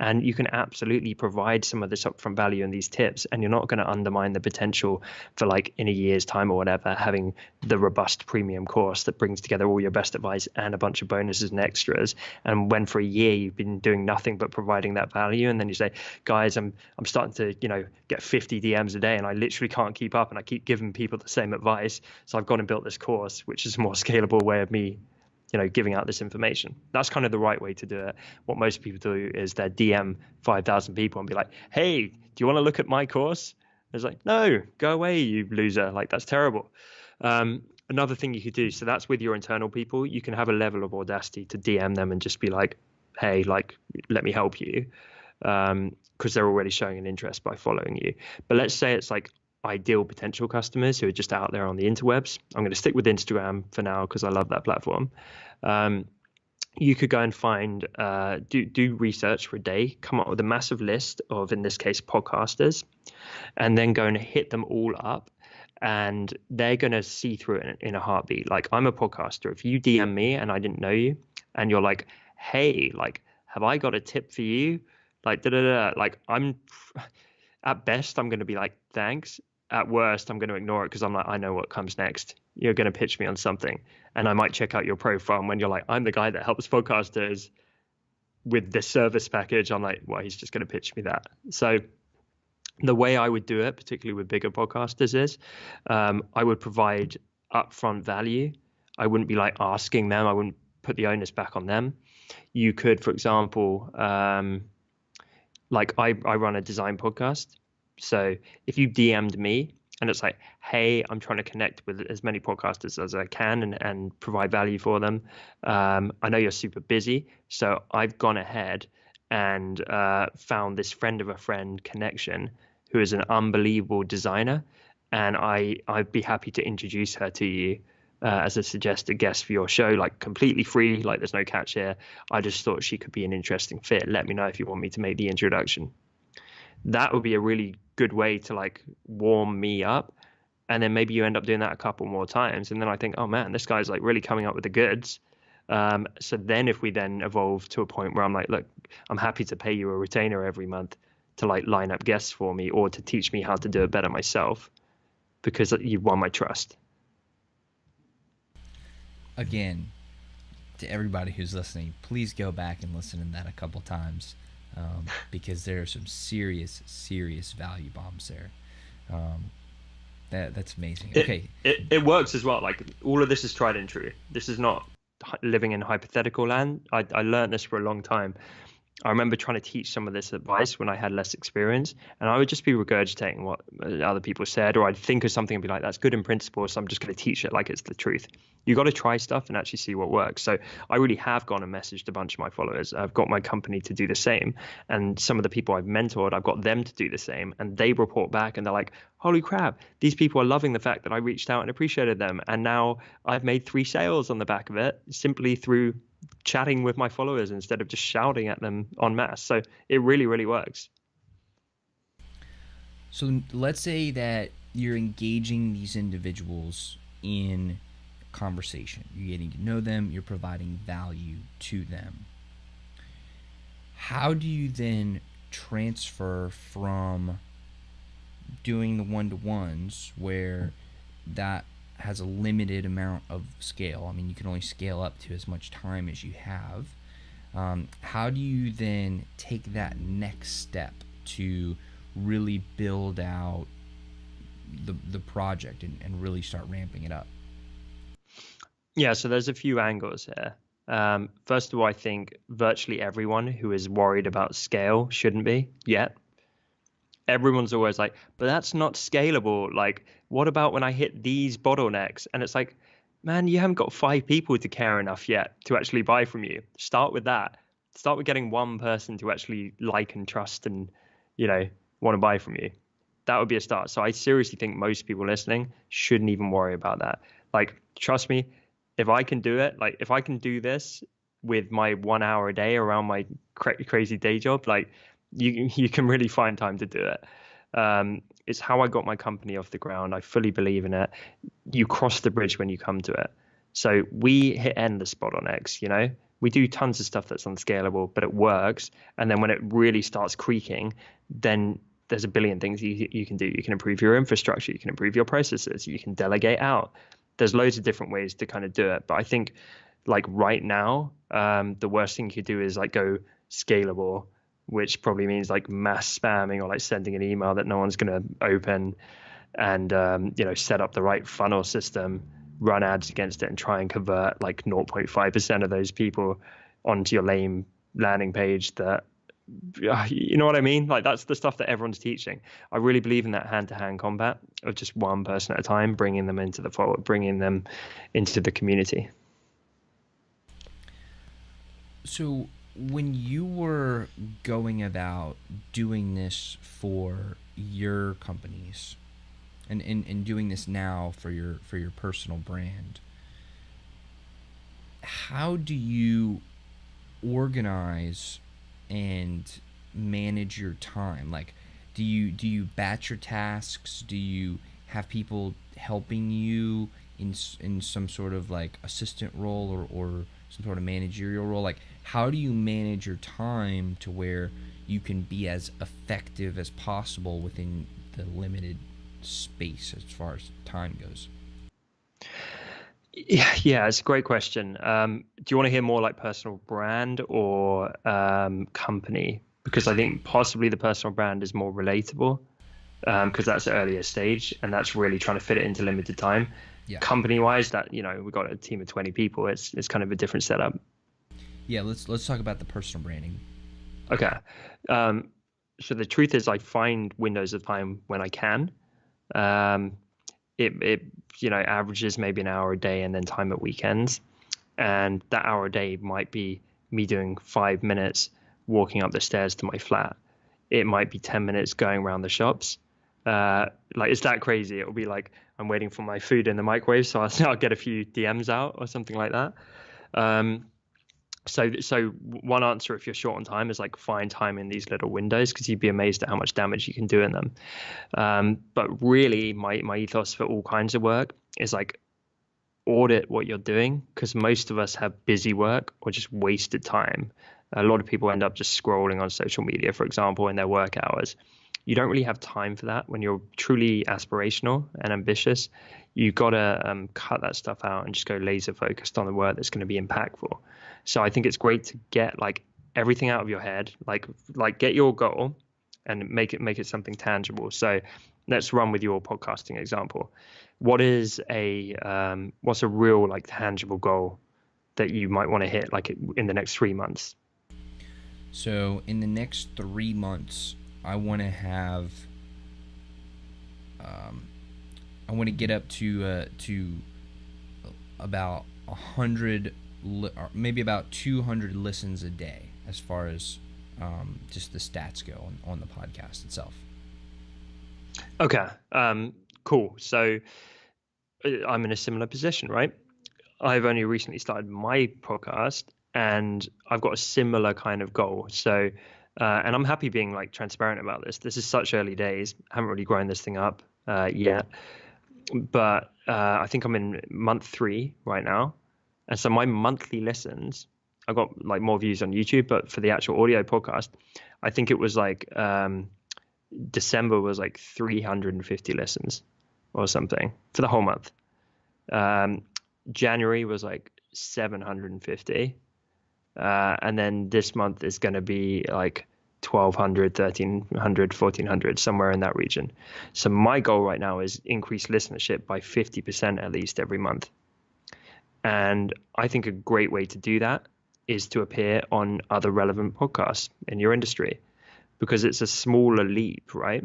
Speaker 2: And you can absolutely provide some of this upfront value in these tips, and you're not going to undermine the potential for, like, in a year's time or whatever, having the robust premium course that brings together all your best advice and a bunch of bonuses and extras. And when for a year you've been doing nothing but providing that value, and then you say, guys, I'm starting to get 50 DMs a day, and I literally can't keep up, and I keep giving people the same advice, so I've gone and built this course, which is a more scalable way of me giving out this information. That's kind of the right way to do it. What most people do is they DM 5,000 people and be like, hey, do you want to look at my course? It's like, no, go away, you loser. Like, that's terrible. Another thing you could do, so that's with your internal people, you can have a level of audacity to DM them and just be like, hey, like, let me help you, because they're already showing an interest by following you. But let's say it's like ideal potential customers who are just out there on the interwebs. I'm going to stick with Instagram for now because I love that platform. You could go and find, do research for a day, come up with a massive list of, in this case, podcasters, and then go and hit them all up. And they're going to see through it in a heartbeat. Like, I'm a podcaster. If you DM me and I didn't know you, and you're like, hey, like, have I got a tip for you? Like, da da da. Like, at best, I'm going to be like, thanks. At worst, I'm going to ignore it because I'm like, I know what comes next. You're going to pitch me on something. And I might check out your profile. And when you're like, I'm the guy that helps podcasters with this service package, I'm like, well, he's just going to pitch me that. So the way I would do it, particularly with bigger podcasters, is I would provide upfront value. I wouldn't be like asking them. I wouldn't put the onus back on them. You could, for example, like I run a design podcast. So if you DM'd me and it's like, hey, I'm trying to connect with as many podcasters as I can and provide value for them. I know you're super busy. So I've gone ahead and found this friend of a friend connection who is an unbelievable designer. And I'd be happy to introduce her to you as a suggested guest for your show, like completely free, like there's no catch here. I just thought she could be an interesting fit. Let me know if you want me to make the introduction. That would be a really good way to like warm me up. And then maybe you end up doing that a couple more times. And then I think, oh man, this guy's like really coming up with the goods. So then if we then evolve to a point where I'm like, look, I'm happy to pay you a retainer every month to like line up guests for me or to teach me how to do it better myself because you've won my trust.
Speaker 1: Again, to everybody who's listening, please go back and listen to that a couple times because there are some serious value bombs there. That's amazing. Okay.
Speaker 2: It works as well. Like all of this is tried and true. This is not living in hypothetical land. I learned this for a long time. I remember trying to teach some of this advice when I had less experience, and I would just be regurgitating what other people said, or I'd think of something and be like, that's good in principle, so I'm just going to teach it like it's the truth. You got to try stuff and actually see what works. So I really have gone and messaged a bunch of my followers. I've got my company to do the same, and some of the people I've mentored, I've got them to do the same, and they report back and they're like, holy crap, these people are loving the fact that I reached out and appreciated them, and now I've made 3 sales on the back of it simply through chatting with my followers instead of just shouting at them en masse. So it really works.
Speaker 1: So let's say that you're engaging these individuals in conversation. You're getting to know them, you're providing value to them. How do you then transfer from doing the one-to-ones where that has a limited amount of scale? I mean, you can only scale up to as much time as you have. How do you then take that next step to really build out the project and really start ramping it up?
Speaker 2: Yeah, so there's a few angles here. First of all, I think virtually everyone who is worried about scale shouldn't be yet. Everyone's always like, but that's not scalable. Like, what about when I hit these bottlenecks? And it's like, man, you haven't got 5 people to care enough yet to actually buy from you. Start with that. Start with getting one person to actually like and trust and, want to buy from you. That would be a start. So I seriously think most people listening shouldn't even worry about that. Like, trust me, if I can do it, like if I can do this with my 1 hour a day around my crazy day job, like, you can really find time to do it. It's how I got my company off the ground. I fully believe in it. You cross the bridge when you come to it. So we hit endless bottlenecks, we do tons of stuff that's unscalable, but it works. And then when it really starts creaking, then there's a billion things you can do. You can improve your infrastructure. You can improve your processes. You can delegate out. There's loads of different ways to kind of do it. But I think like right now, the worst thing you could do is like go scalable, which probably means like mass spamming or like sending an email that no one's going to open and, set up the right funnel system, run ads against it and try and convert like 0.5% of those people onto your lame landing page that, you know what I mean? Like that's the stuff that everyone's teaching. I really believe in that hand-to-hand combat of just one person at a time, bringing them into the fold, bringing them into the community.
Speaker 1: So when you were going about doing this for your companies and doing this now for your personal brand, how do you organize and manage your time? Like, do you batch your tasks? Do you have people helping you in some sort of like assistant role or some sort of managerial role? Like, how do you manage your time to where you can be as effective as possible within the limited space as far as time goes?
Speaker 2: Yeah, it's a great question. Do you want to hear more like personal brand or company? Because I think possibly the personal brand is more relatable, because that's the earlier stage and that's really trying to fit it into limited time.
Speaker 1: Yeah.
Speaker 2: Company wise, that we've got a team of 20 people. It's kind of a different setup.
Speaker 1: Yeah, let's talk about the personal branding.
Speaker 2: Okay. Um, so the truth is, I find windows of time when I can. Um, it averages maybe an hour a day and then time at weekends. And that hour a day might be me doing 5 minutes walking up the stairs to my flat. It might be 10 minutes going around the shops. Like, it's that crazy. It'll be like I'm waiting for my food in the microwave, so I'll get a few DMs out or something like that. Um, so one answer if you're short on time is like find time in these little windows, because you'd be amazed at how much damage you can do in them. But really, my ethos for all kinds of work is like audit what you're doing, because most of us have busy work or just wasted time. A lot of people end up just scrolling on social media, for example, in their work hours. You don't really have time for that when you're truly aspirational and ambitious. You got to cut that stuff out and just go laser focused on the work that's going to be impactful. So I think it's great to get like everything out of your head, like get your goal and make it something tangible. So let's run with your podcasting example. What's a real like tangible goal that you might want to hit like in the next 3 months?
Speaker 1: So in the next 3 months, I want to have, um, I want to get up to about 100, or maybe about 200 listens a day, as far as just the stats go on the podcast itself.
Speaker 2: Okay. Cool. So I'm in a similar position, right? I've only recently started my podcast and I've got a similar kind of goal. So, and I'm happy being like transparent about this. This is such early days. I haven't really grown this thing up yet, but I think I'm in month 3 right now. And so my monthly listens, I got like more views on YouTube, but for the actual audio podcast, I think it was like December was like 350 listens or something for the whole month. Um, January was like 750. And then this month is going to be like 1200, 1300, 1400, somewhere in that region. So my goal right now is increase listenership by 50% at least every month. And I think a great way to do that is to appear on other relevant podcasts in your industry, because it's a smaller leap, right?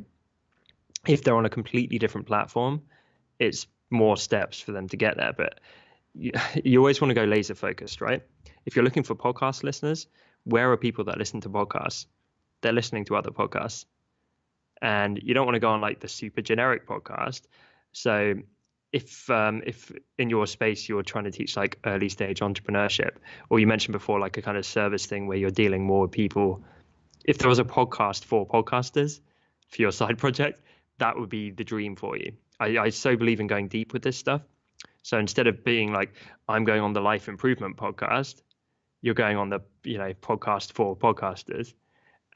Speaker 2: If they're on a completely different platform, it's more steps for them to get there. But you always want to go laser focused, right? If you're looking for podcast listeners, where are people that listen to podcasts? They're listening to other podcasts. And you don't want to go on like the super generic podcast. So if in your space you're trying to teach like early stage entrepreneurship, or you mentioned before like a kind of service thing where you're dealing more with people, if there was a podcast for podcasters for your side project, that would be the dream for you. I so believe in going deep with this stuff. So instead of being like, I'm going on the life improvement podcast, you're going on the podcast for podcasters,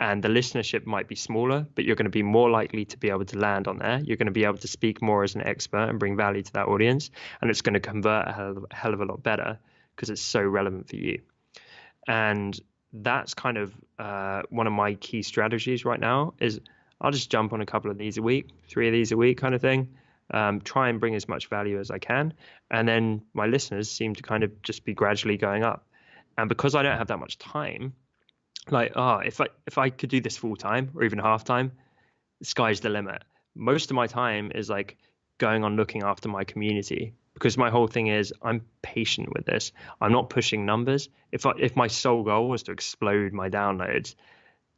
Speaker 2: and the listenership might be smaller, but you're going to be more likely to be able to land on there. You're going to be able to speak more as an expert and bring value to that audience, and it's going to convert a hell of a lot better because it's so relevant for you. And that's kind of one of my key strategies right now is I'll just jump on a couple of these a week, 3 of these a week kind of thing. Try and bring as much value as I can. And then my listeners seem to kind of just be gradually going up. And because I don't have that much time, like, if I could do this full time or even half time, the sky's the limit. Most of my time is like going on looking after my community, because my whole thing is I'm patient with this. I'm not pushing numbers. If my sole goal was to explode my downloads,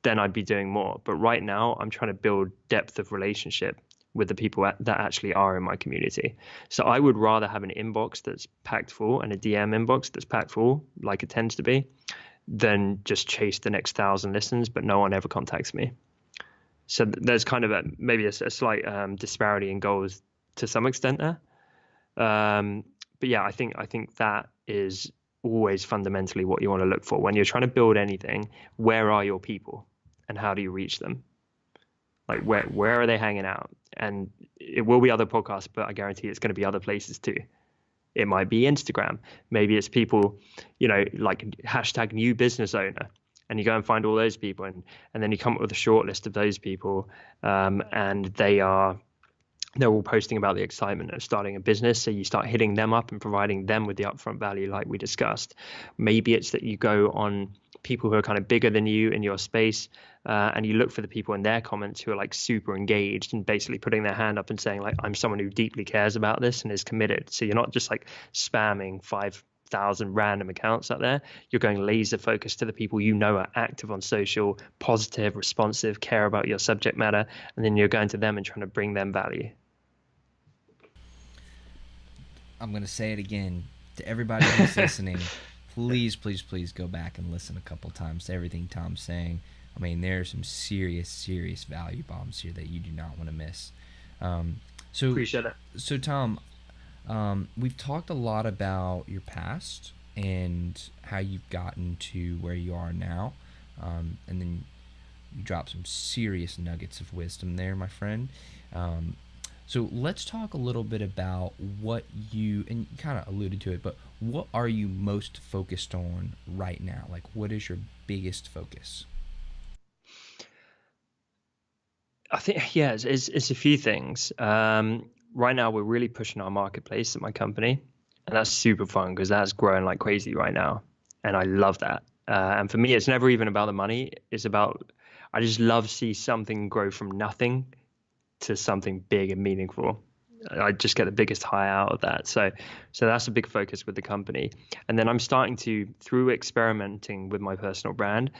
Speaker 2: then I'd be doing more. But right now, I'm trying to build depth of relationship with the people that actually are in my community. So I would rather have an inbox that's packed full and a DM inbox that's packed full, like it tends to be, than just chase the next 1,000 listens, but no one ever contacts me. So there's kind of maybe a slight disparity in goals to some extent there. But yeah, I think that is always fundamentally what you want to look for when you're trying to build anything. Where are your people, and how do you reach them? Like where are they hanging out? And it will be other podcasts, but I guarantee it's going to be other places too. It might be Instagram. Maybe it's people, like hashtag new business owner. And you go and find all those people, and then you come up with a short list of those people, and they're all posting about the excitement of starting a business. So you start hitting them up and providing them with the upfront value, like we discussed. Maybe it's that you go on people who are kind of bigger than you in your space, and you look for the people in their comments who are like super engaged and basically putting their hand up and saying like, I'm someone who deeply cares about this and is committed. So you're not just like spamming 5,000 random accounts out there. You're going laser focused to the people you know are active on social, positive, responsive, care about your subject matter, and then you're going to them and trying to bring them value.
Speaker 1: I'm going to say it again to everybody who's listening. Please, please, please go back and listen a couple times to everything Tom's saying. I mean, there are some serious, serious value bombs here that you do not want to miss. So
Speaker 2: Appreciate it.
Speaker 1: So Tom, we've talked a lot about your past and how you've gotten to where you are now, and then you dropped some serious nuggets of wisdom there, my friend. So let's talk a little bit about what you, and you kind of alluded to it, but what are you most focused on right now? Like, what is your biggest focus?
Speaker 2: I think, yeah, it's a few things. Right now, we're really pushing our marketplace at my company, and that's super fun because that's growing like crazy right now, and I love that. And for me, it's never even about the money. It's about I just love to see something grow from nothing to something big and meaningful. I just get the biggest high out of that. So that's a big focus with the company. And then I'm starting to, through experimenting with my personal brand,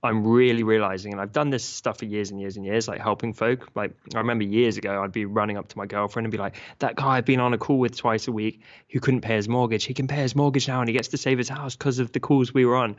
Speaker 2: I'm really realizing, and I've done this stuff for years and years and years, like helping folk. Like I remember years ago, I'd be running up to my girlfriend and be like, that guy I've been on a call with twice a week who couldn't pay his mortgage, he can pay his mortgage now and he gets to save his house because of the calls we were on.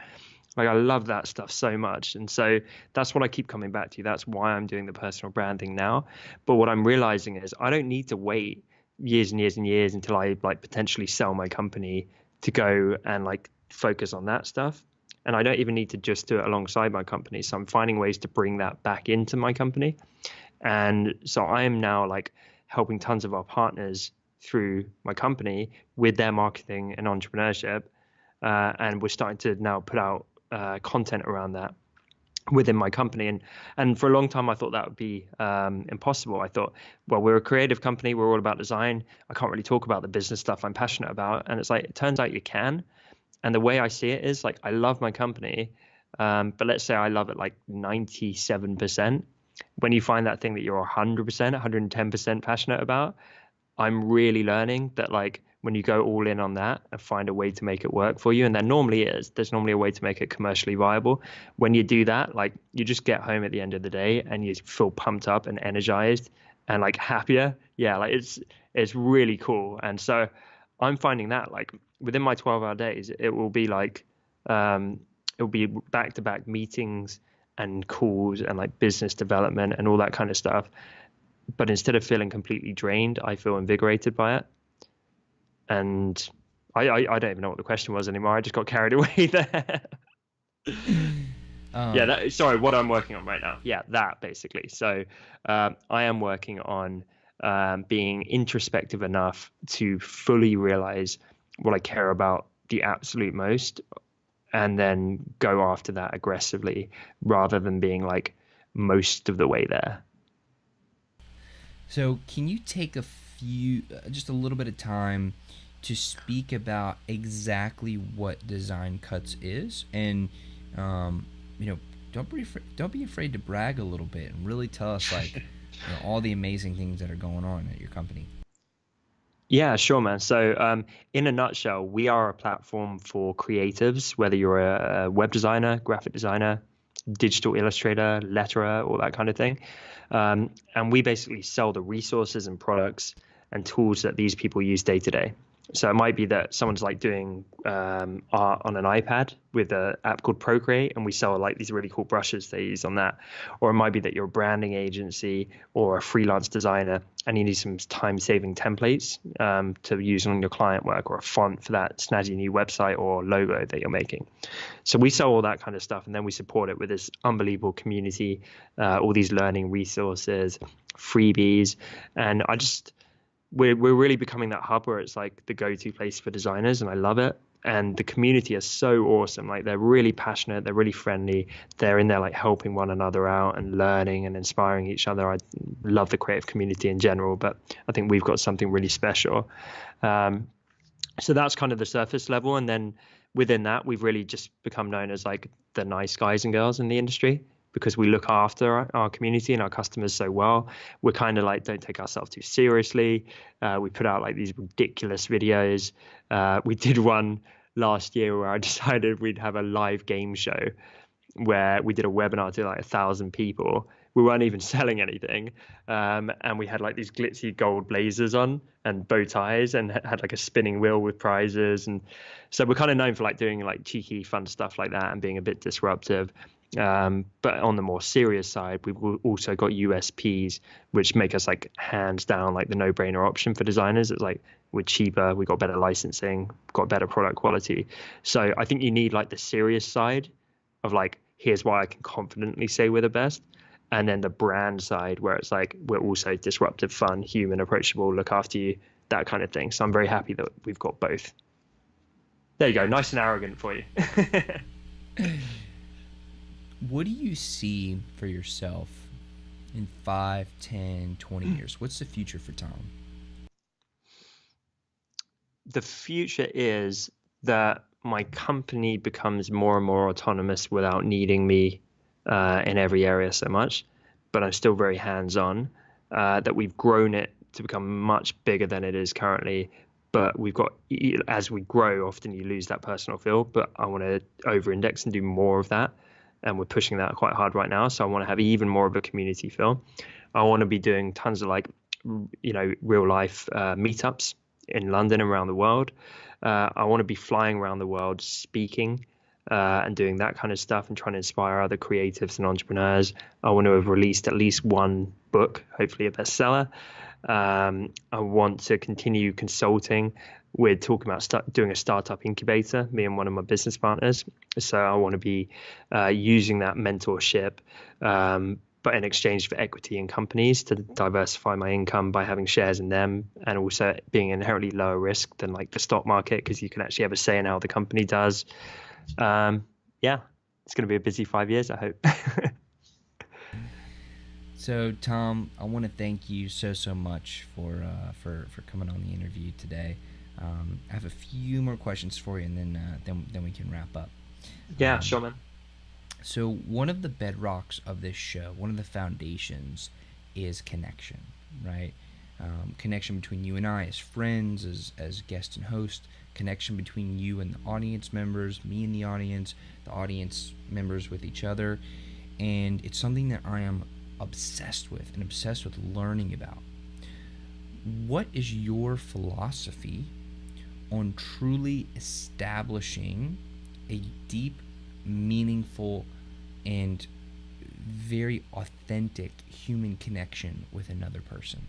Speaker 2: Like I love that stuff so much. And so that's what I keep coming back to. That's why I'm doing the personal branding now. But what I'm realizing is I don't need to wait years and years and years until I like potentially sell my company to go and like focus on that stuff. And I don't even need to just do it alongside my company. So I'm finding ways to bring that back into my company. And so I am now like helping tons of our partners through my company with their marketing and entrepreneurship. And we're starting to now put out content around that within my company. And for a long time, I thought that would be impossible. I thought, well, we're a creative company. We're all about design. I can't really talk about the business stuff I'm passionate about. And it's like, it turns out you can. And the way I see it is like, I love my company, but let's say I love it like 97%. When you find that thing that you're 100%, 110% passionate about, I'm really learning that like when you go all in on that and find a way to make it work for you, and there's normally a way to make it commercially viable. When you do that, like you just get home at the end of the day and you feel pumped up and energized and like happier. Yeah, like it's really cool. And so I'm finding that like within my 12-hour days, it will be like it will be back-to-back meetings and calls and like business development and all that kind of stuff. But instead of feeling completely drained, I feel invigorated by it. And I don't even know what the question was anymore. I just got carried away there. Sorry, what I'm working on right now. Yeah, that basically. So I am working on being introspective enough to fully realize what I care about the absolute most, and then go after that aggressively rather than being like most of the way there.
Speaker 1: So, can you take just a little bit of time to speak about exactly what Design Cuts is, and you know, don't be afraid to brag a little bit and really tell us like all the amazing things that are going on at your company.
Speaker 2: Yeah, sure, man. So, in a nutshell, we are a platform for creatives, whether you're a web designer, graphic designer, digital illustrator, letterer, all that kind of thing. And we basically sell the resources and products and tools that these people use day to day. So it might be that someone's like doing art on an iPad with an app called Procreate, and we sell like these really cool brushes they use on that. Or it might be that you're a branding agency or a freelance designer, and you need some time-saving templates to use on your client work, or a font for that snazzy new website or logo that you're making. So we sell all that kind of stuff, and then we support it with this unbelievable community, all these learning resources, freebies, and we're really becoming that hub where it's like the go-to place for designers, and I love it. And the community is so awesome. Like they're really passionate, they're really friendly. They're in there like helping one another out and learning and inspiring each other. I love the creative community in general, but I think we've got something really special. Um, so that's kind of the surface level, and then within that we've really just become known as like the nice guys and girls in the industry because we look after our community and our customers so well. We're kind of like don't take ourselves too seriously. We put out like these ridiculous videos. We did one last year where I decided we'd have a live game show where we did a webinar to like 1,000 people. We weren't even selling anything, and we had like these glitzy gold blazers on and bow ties, and had like a spinning wheel with prizes. And so we're kind of known for like doing like cheeky, fun stuff like that and being a bit disruptive. But on the more serious side, we've also got USPs, which make us like hands down like the no-brainer option for designers. It's like we're cheaper, we got better licensing, got better product quality. So I think you need like the serious side of like, here's why I can confidently say we're the best. And then the brand side where it's like, we're also disruptive, fun, human, approachable, look after you, that kind of thing. So I'm very happy that we've got both. There you go. Nice and arrogant for you.
Speaker 1: What do you see for yourself in 5, 10, 20 years? What's the future for Tom?
Speaker 2: The future is that my company becomes more and more autonomous without needing me in every area so much, but I'm still very hands-on. That we've grown it to become much bigger than it is currently, but we've got as we grow, often you lose that personal feel. But I want to over-index and do more of that, and we're pushing that quite hard right now. So I want to have even more of a community feel. I want to be doing tons of like, real life meetups in London and around the world. I want to be flying around the world speaking and doing that kind of stuff and trying to inspire other creatives and entrepreneurs. I want to have released at least one book, hopefully a bestseller. I want to continue consulting. We're talking about doing a startup incubator, me and one of my business partners. So I want to be using that mentorship, but in exchange for equity in companies to diversify my income by having shares in them, and also being inherently lower risk than like the stock market because you can actually have a say in how the company does. Yeah, it's going to be a busy 5 years, I hope.
Speaker 1: So, Tom, I want to thank you so much for coming on the interview today. I have a few more questions for you, and then we can wrap up.
Speaker 2: Yeah,
Speaker 1: Um,
Speaker 2: sure, man.
Speaker 1: so, one of the bedrocks of this show, one of the foundations, is connection, right? Connection between you and I as friends, as guest and host. Connection between you and the audience members, me and the audience members with each other, and it's something that I am obsessed with learning about. What is your philosophy on truly establishing a deep, meaningful, and very authentic human connection with another person?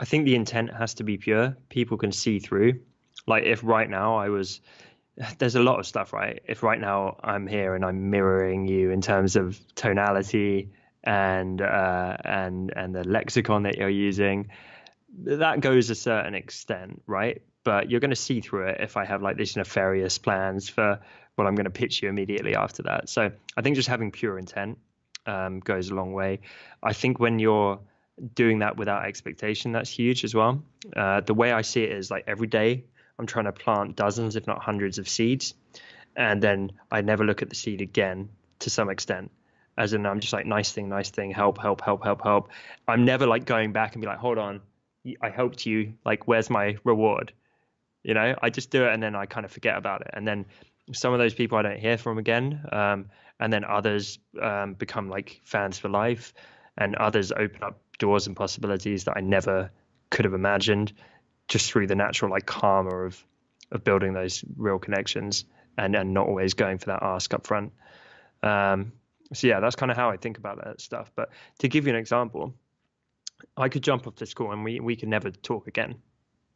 Speaker 2: I think the intent has to be pure. People can see through. Like if right now there's a lot of stuff, right? If right now I'm here and I'm mirroring you in terms of tonality and the lexicon that you're using, that goes a certain extent, right? But you're going to see through it if I have like these nefarious plans for what I'm going to pitch you immediately after that. So I think just having pure intent goes a long way. I think when you're doing that without expectation, that's huge as well. The way I see it is like every day I'm trying to plant dozens, if not hundreds of seeds. And then I never look at the seed again to some extent. as in I'm just like nice thing, help, help, help, help, help. I'm never like going back and be like, hold on, I helped you. Like, where's my reward? I just do it and then I kind of forget about it. And then some of those people I don't hear from again. And then others become like fans for life, and others open up doors and possibilities that I never could have imagined just through the natural like karma of building those real connections and not always going for that ask up front. So yeah, that's kind of how I think about that stuff. But to give you an example, I could jump off this call and we could never talk again.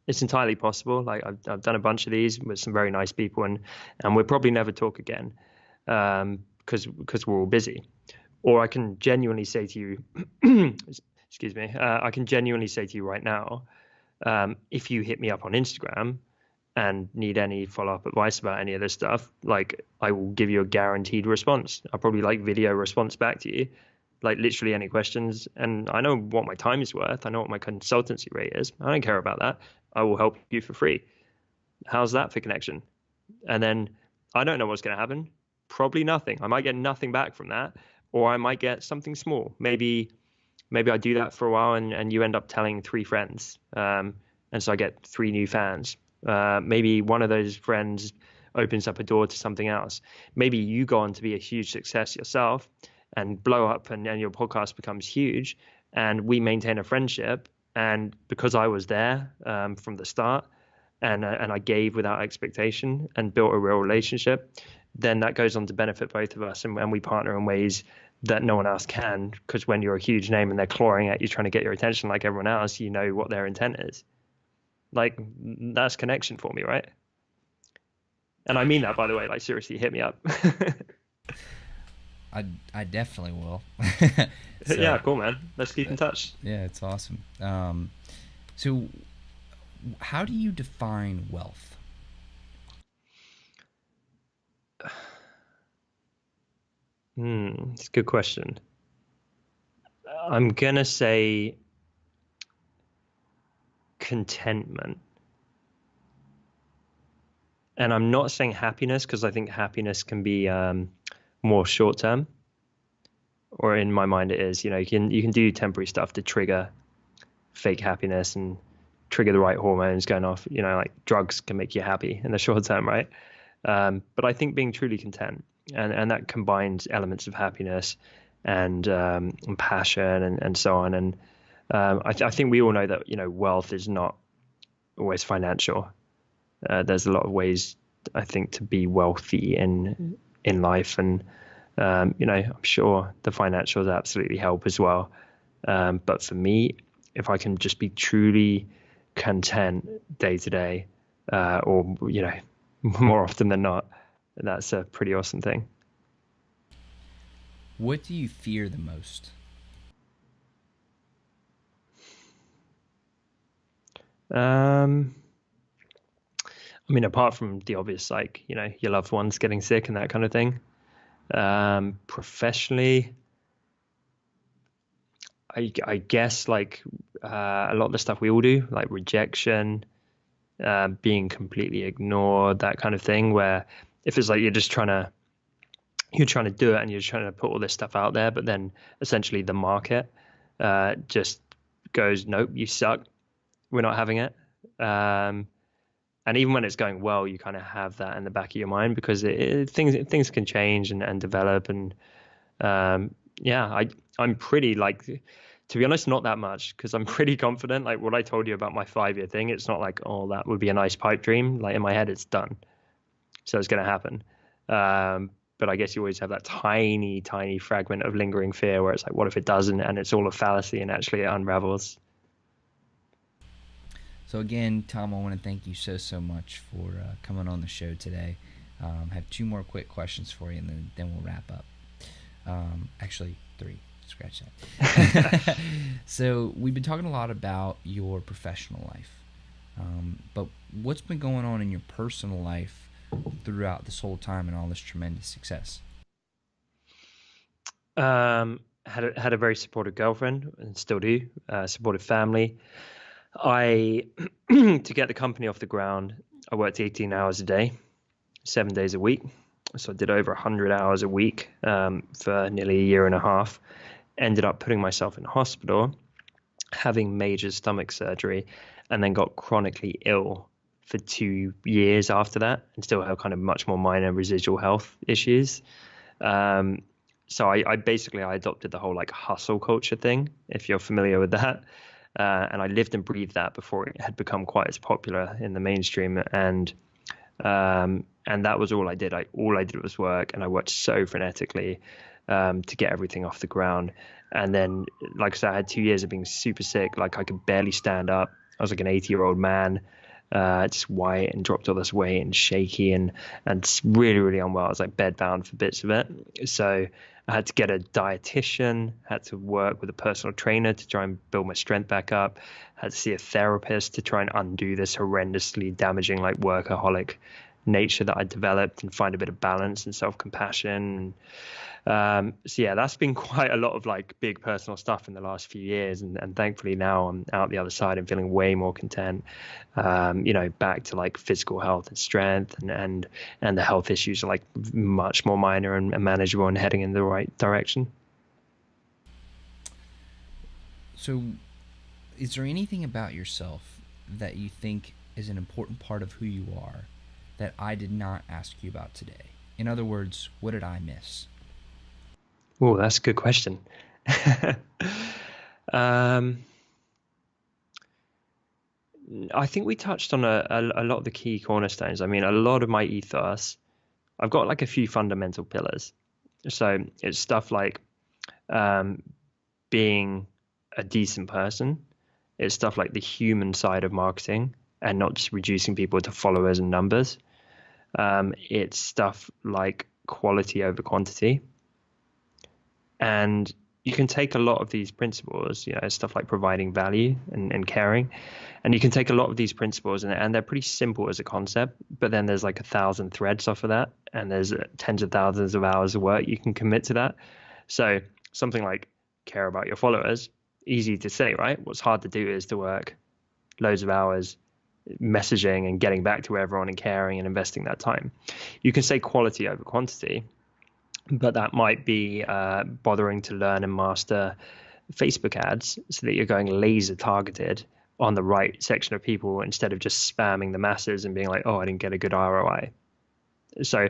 Speaker 2: It's entirely possible. Like I've done a bunch of these with some very nice people, and we'll probably never talk again, because we're all busy. Or I can genuinely say to you, excuse me, I can genuinely say to you right now, if you hit me up on Instagram and need any follow-up advice about any of this stuff, like I will give you a guaranteed response. I'll probably like video response back to you, like literally any questions. And I know what my time is worth. I know what my consultancy rate is. I don't care about that. I will help you for free. How's that for connection? And then I don't know what's going to happen. Probably nothing. I might get nothing back from that, or I might get something small. Maybe I do that for a while and you end up telling 3 friends. And so I get 3 new fans. Maybe one of those friends opens up a door to something else. Maybe you go on to be a huge success yourself and blow up and your podcast becomes huge, and we maintain a friendship. And because I was there from the start and I gave without expectation and built a real relationship, then that goes on to benefit both of us. And we partner in ways that no one else can, because when you're a huge name and they're clawing at you trying to get your attention like everyone else, you know what their intent is. Like, that's connection for me, right? And I mean that, by the way, like seriously, hit me up.
Speaker 1: I definitely will.
Speaker 2: Yeah, cool, man. Let's keep in touch.
Speaker 1: Yeah, it's awesome. So how do you define wealth?
Speaker 2: It's a good question. I'm gonna say contentment. And I'm not saying happiness, because I think happiness can be more short term, or in my mind it is. You can do temporary stuff to trigger fake happiness and trigger the right hormones going off. Like drugs can make you happy in the short term, right? But I think being truly content, and that combines elements of happiness and passion and so on. And I think we all know that wealth is not always financial. There's a lot of ways, I think, to be wealthy in life, and I'm sure the financials absolutely help as well. But for me, if I can just be truly content day to day, or more often than not, that's a pretty awesome thing.
Speaker 1: What do you fear the most?
Speaker 2: I mean, apart from the obvious, like, your loved ones getting sick and that kind of thing. Professionally, I guess like a lot of the stuff we all do, like rejection, being completely ignored, that kind of thing, where if it's like you're trying to do it and you're trying to put all this stuff out there, but then essentially the market just goes, nope, you suck, we're not having it. And even when it's going well, you kind of have that in the back of your mind, because things can change and develop. And yeah, I'm pretty, like, to be honest, not that much, because I'm pretty confident. Like what I told you about my 5-year thing, it's not like, oh, that would be a nice pipe dream. Like in my head, it's done. So it's going to happen. But I guess you always have that tiny, tiny fragment of lingering fear where it's like, what if it doesn't? And it's all a fallacy and actually it unravels.
Speaker 1: So again, Tom, I want to thank you so much for coming on the show today. I have 2 more quick questions for you, and then we'll wrap up. Actually, 3. Scratch that. So we've been talking a lot about your professional life, but what's been going on in your personal life throughout this whole time and all this tremendous success?
Speaker 2: Had a very supportive girlfriend, and still do. Supportive family. To get the company off the ground, I worked 18 hours a day, 7 days a week. So I did over 100 hours a week for nearly a year and a half. Ended up putting myself in hospital, having major stomach surgery, and then got chronically ill for 2 years after that, and still have kind of much more minor residual health issues. Um, so I basically I adopted the whole like hustle culture thing, if you're familiar with that. And I lived and breathed that before it had become quite as popular in the mainstream. And that was all I did. All I did was work, and I worked so frenetically to get everything off the ground. And then, like I said, I had 2 years of being super sick. Like I could barely stand up. I was like an 80-year-old man, just white and dropped all this weight and shaky and just really, really unwell. I was like bedbound for bits of it. So I had to get a dietitian, had to work with a personal trainer to try and build my strength back up, had to see a therapist to try and undo this horrendously damaging like workaholic nature that I developed and find a bit of balance and self-compassion. So yeah, that's been quite a lot of like big personal stuff in the last few years, and thankfully now I'm out the other side and feeling way more content. Back to like physical health and strength, and the health issues are like much more minor and manageable and heading in the right direction.
Speaker 1: So, is there anything about yourself that you think is an important part of who you are that I did not ask you about today? In other words, what did I miss?
Speaker 2: Oh, that's a good question. um, I think we touched on a lot of the key cornerstones. I mean, a lot of my ethos, I've got like a few fundamental pillars. So it's stuff like um, being a decent person. It's stuff like the human side of marketing and not just reducing people to followers and numbers. It's stuff like quality over quantity. And you can take a lot of these principles, stuff like providing value and caring, and you can take a lot of these principles and they're pretty simple as a concept, but then there's like 1,000 threads off of that, and there's tens of thousands of hours of work you can commit to that. So something like care about your followers, easy to say, right? What's hard to do is to work loads of hours messaging and getting back to everyone and caring and investing that time. You can say quality over quantity, but that might be bothering to learn and master Facebook ads so that you're going laser targeted on the right section of people instead of just spamming the masses and being like, oh, I didn't get a good ROI. So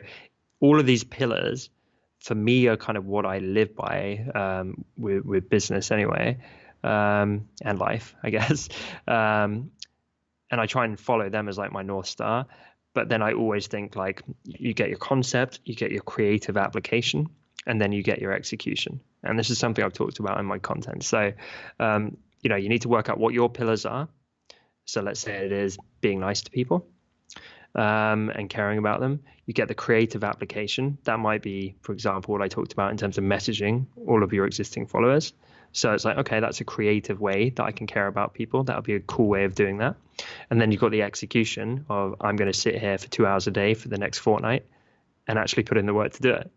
Speaker 2: all of these pillars for me are kind of what I live by with business anyway, and life, I guess. And I try and follow them as like my North Star. But then I always think like you get your concept, you get your creative application, and then you get your execution. And this is something I've talked about in my content. So, you need to work out what your pillars are. So let's say it is being nice to people and caring about them. You get the creative application. That might be, for example, what I talked about in terms of messaging all of your existing followers. So it's like, okay, that's a creative way that I can care about people. That would be a cool way of doing that. And then you've got the execution of I'm going to sit here for 2 hours a day for the next fortnight and actually put in the work to do it.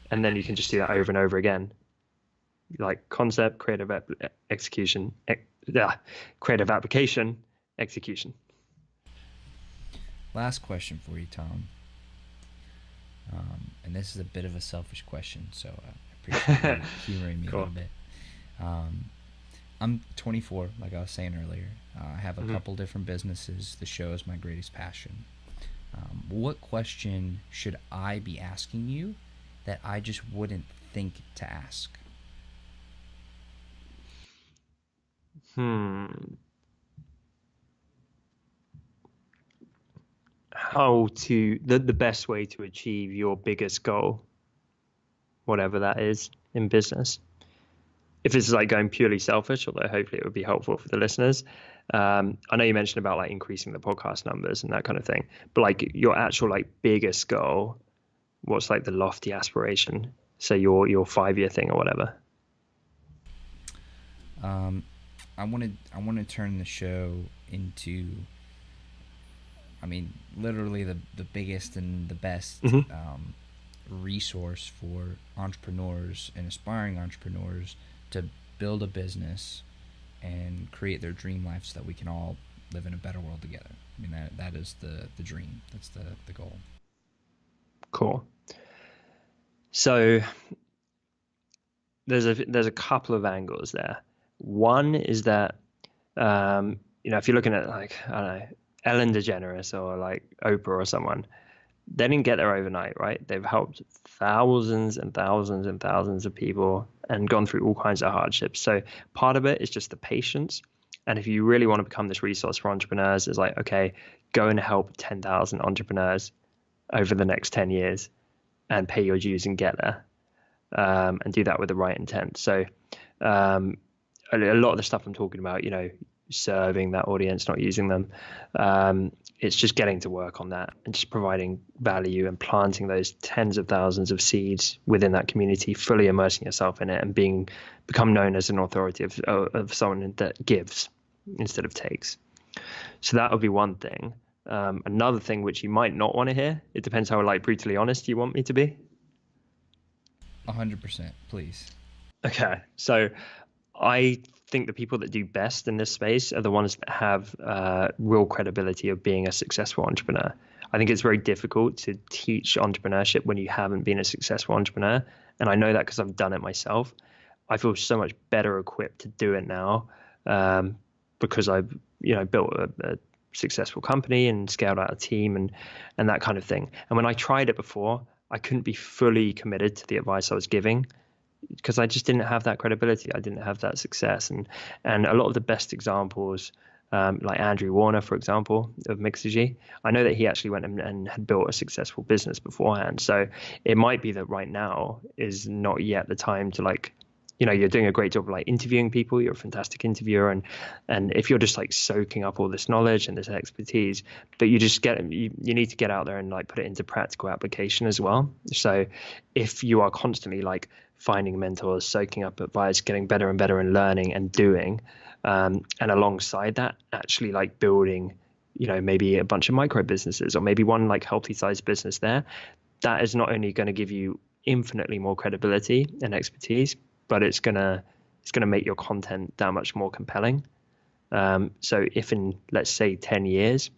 Speaker 2: And then you can just do that over and over again. Like concept, execution, creative application, execution.
Speaker 1: Last question for you, Tom. And this is a bit of a selfish question, so I appreciate you humoring me
Speaker 2: Cool.
Speaker 1: a little bit. I'm 24, like I was saying earlier. I have a couple different businesses. The show is my greatest passion. What question should I be asking you that I just wouldn't think to ask?
Speaker 2: How to the best way to achieve your biggest goal, whatever that is in business. If it's like going purely selfish, although hopefully it would be helpful for the listeners. I know you mentioned about like increasing the podcast numbers and that kind of thing, but like your actual like biggest goal, what's like the lofty aspiration? So your 5-year thing or whatever.
Speaker 1: I want to turn the show into, I mean, literally the biggest and the best resource for entrepreneurs and aspiring entrepreneurs to build a business and create their dream life so that we can all live in a better world together. I mean, that is the dream. That's the goal.
Speaker 2: Cool. So there's a couple of angles there. One is that if you're looking at like I don't know Ellen DeGeneres or like Oprah or someone, they didn't get there overnight, right? They've helped thousands and thousands and thousands of people and gone through all kinds of hardships. So part of it is just the patience. And if you really want to become this resource for entrepreneurs, it's like, okay, go and help 10,000 entrepreneurs over the next 10 years and pay your dues and get there, and do that with the right intent. So a lot of the stuff I'm talking about, serving that audience, not using them. It's just getting to work on that and just providing value and planting those tens of thousands of seeds within that community, fully immersing yourself in it and become known as an authority of someone that gives instead of takes. So that would be one thing. Another thing which you might not want to hear, it depends how like brutally honest you want me to be.
Speaker 1: 100%, please.
Speaker 2: Okay, so I think the people that do best in this space are the ones that have real credibility of being a successful entrepreneur. I think it's very difficult to teach entrepreneurship when you haven't been a successful entrepreneur. And I know that because I've done it myself. I feel so much better equipped to do it now, because I've built a successful company and scaled out a team and that kind of thing. And when I tried it before, I couldn't be fully committed to the advice I was giving because I just didn't have that credibility. I didn't have that success. And a lot of the best examples, like Andrew Warner, for example, of Mixergy, I know that he actually went and had built a successful business beforehand. So it might be that right now is not yet the time to you're doing a great job of like interviewing people. You're a fantastic interviewer. And if you're just like soaking up all this knowledge and this expertise, but you need to get out there and like put it into practical application as well. So if you are constantly like finding mentors, soaking up advice, getting better and better and learning and doing, and alongside that, actually like building, maybe a bunch of micro businesses or maybe one like healthy sized business there, that is not only going to give you infinitely more credibility and expertise, but it's gonna make your content that much more compelling. So if in let's say 10 years,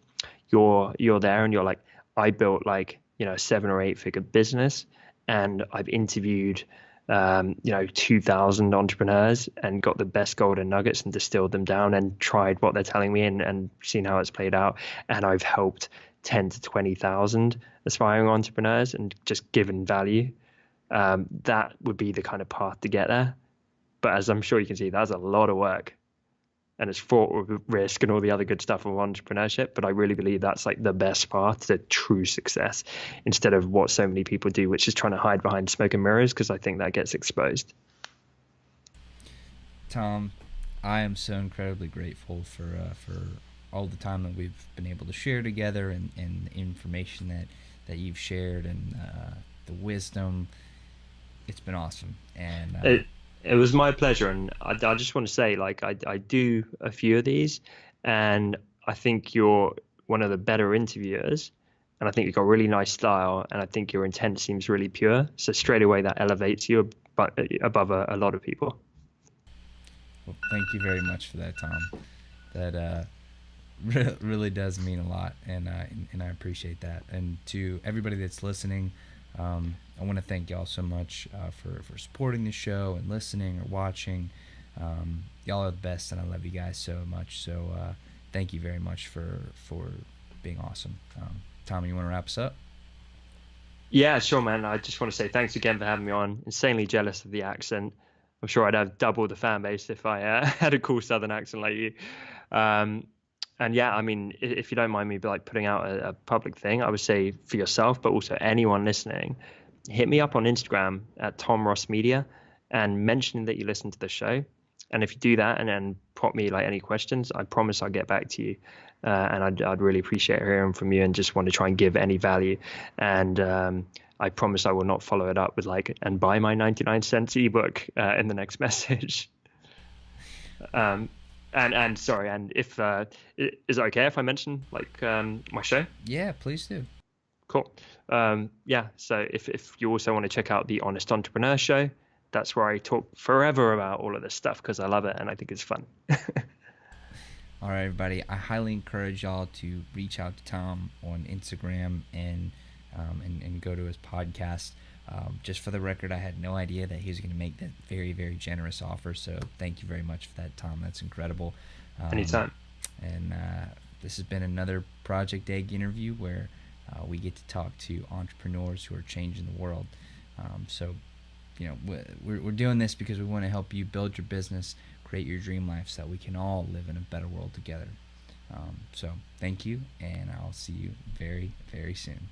Speaker 2: you're there and you're like, I built like a 7 or 8 figure business, and I've interviewed 2,000 entrepreneurs and got the best golden nuggets and distilled them down and tried what they're telling me and seen how it's played out, and I've helped 10 to 20,000 aspiring entrepreneurs and just given value. That would be the kind of path to get there. But as I'm sure you can see, that's a lot of work and it's fraught with risk and all the other good stuff of entrepreneurship. But I really believe that's like the best path to true success instead of what so many people do, which is trying to hide behind smoke and mirrors, because I think that gets exposed.
Speaker 1: Tom, I am so incredibly grateful for all the time that we've been able to share together and the information that you've shared and the wisdom. It's been awesome. And
Speaker 2: it was my pleasure. And I just want to say, like, I do a few of these, and I think you're one of the better interviewers. And I think you've got a really nice style, and I think your intent seems really pure. So straight away, that elevates you above a lot of people.
Speaker 1: well, thank you very much for that, Tom. That really does mean a lot, and I appreciate that. And to everybody that's listening, I want to thank y'all so much for supporting the show and listening or watching. Y'all are the best, and I love you guys so much. So thank you very much for being awesome. Tom, you want to wrap us up?
Speaker 2: Yeah, sure, man. I just want to say thanks again for having me on. Insanely jealous of the accent. I'm sure I'd have double the fan base if I had a cool Southern accent like you. And yeah, I mean, if you don't mind me like putting out a public thing, I would say for yourself, but also anyone listening, hit me up on Instagram at Tom Ross Media and mention that you listen to the show. And if you do that and then prompt me like any questions, I promise I'll get back to you. And I'd really appreciate hearing from you and just want to try and give any value. And I promise I will not follow it up with like, and buy my 99 cents ebook in the next message. And sorry, and if is it okay if I mention like my show?
Speaker 1: Yeah, please do.
Speaker 2: Cool. Yeah. So if you also want to check out the Honest Entrepreneur Show, that's where I talk forever about all of this stuff because I love it and I think it's fun.
Speaker 1: All right, everybody. I highly encourage y'all to reach out to Tom on Instagram and and go to his podcast. Just for the record, I had no idea that he was going to make that very, very generous offer. So thank you very much for that, Tom. That's incredible. Um,
Speaker 2: Anytime.
Speaker 1: and this has been another Project Egg interview where we get to talk to entrepreneurs who are changing the world. So, we're doing this because we want to help you build your business, create your dream life, so that we can all live in a better world together. So thank you, and I'll see you very, very soon.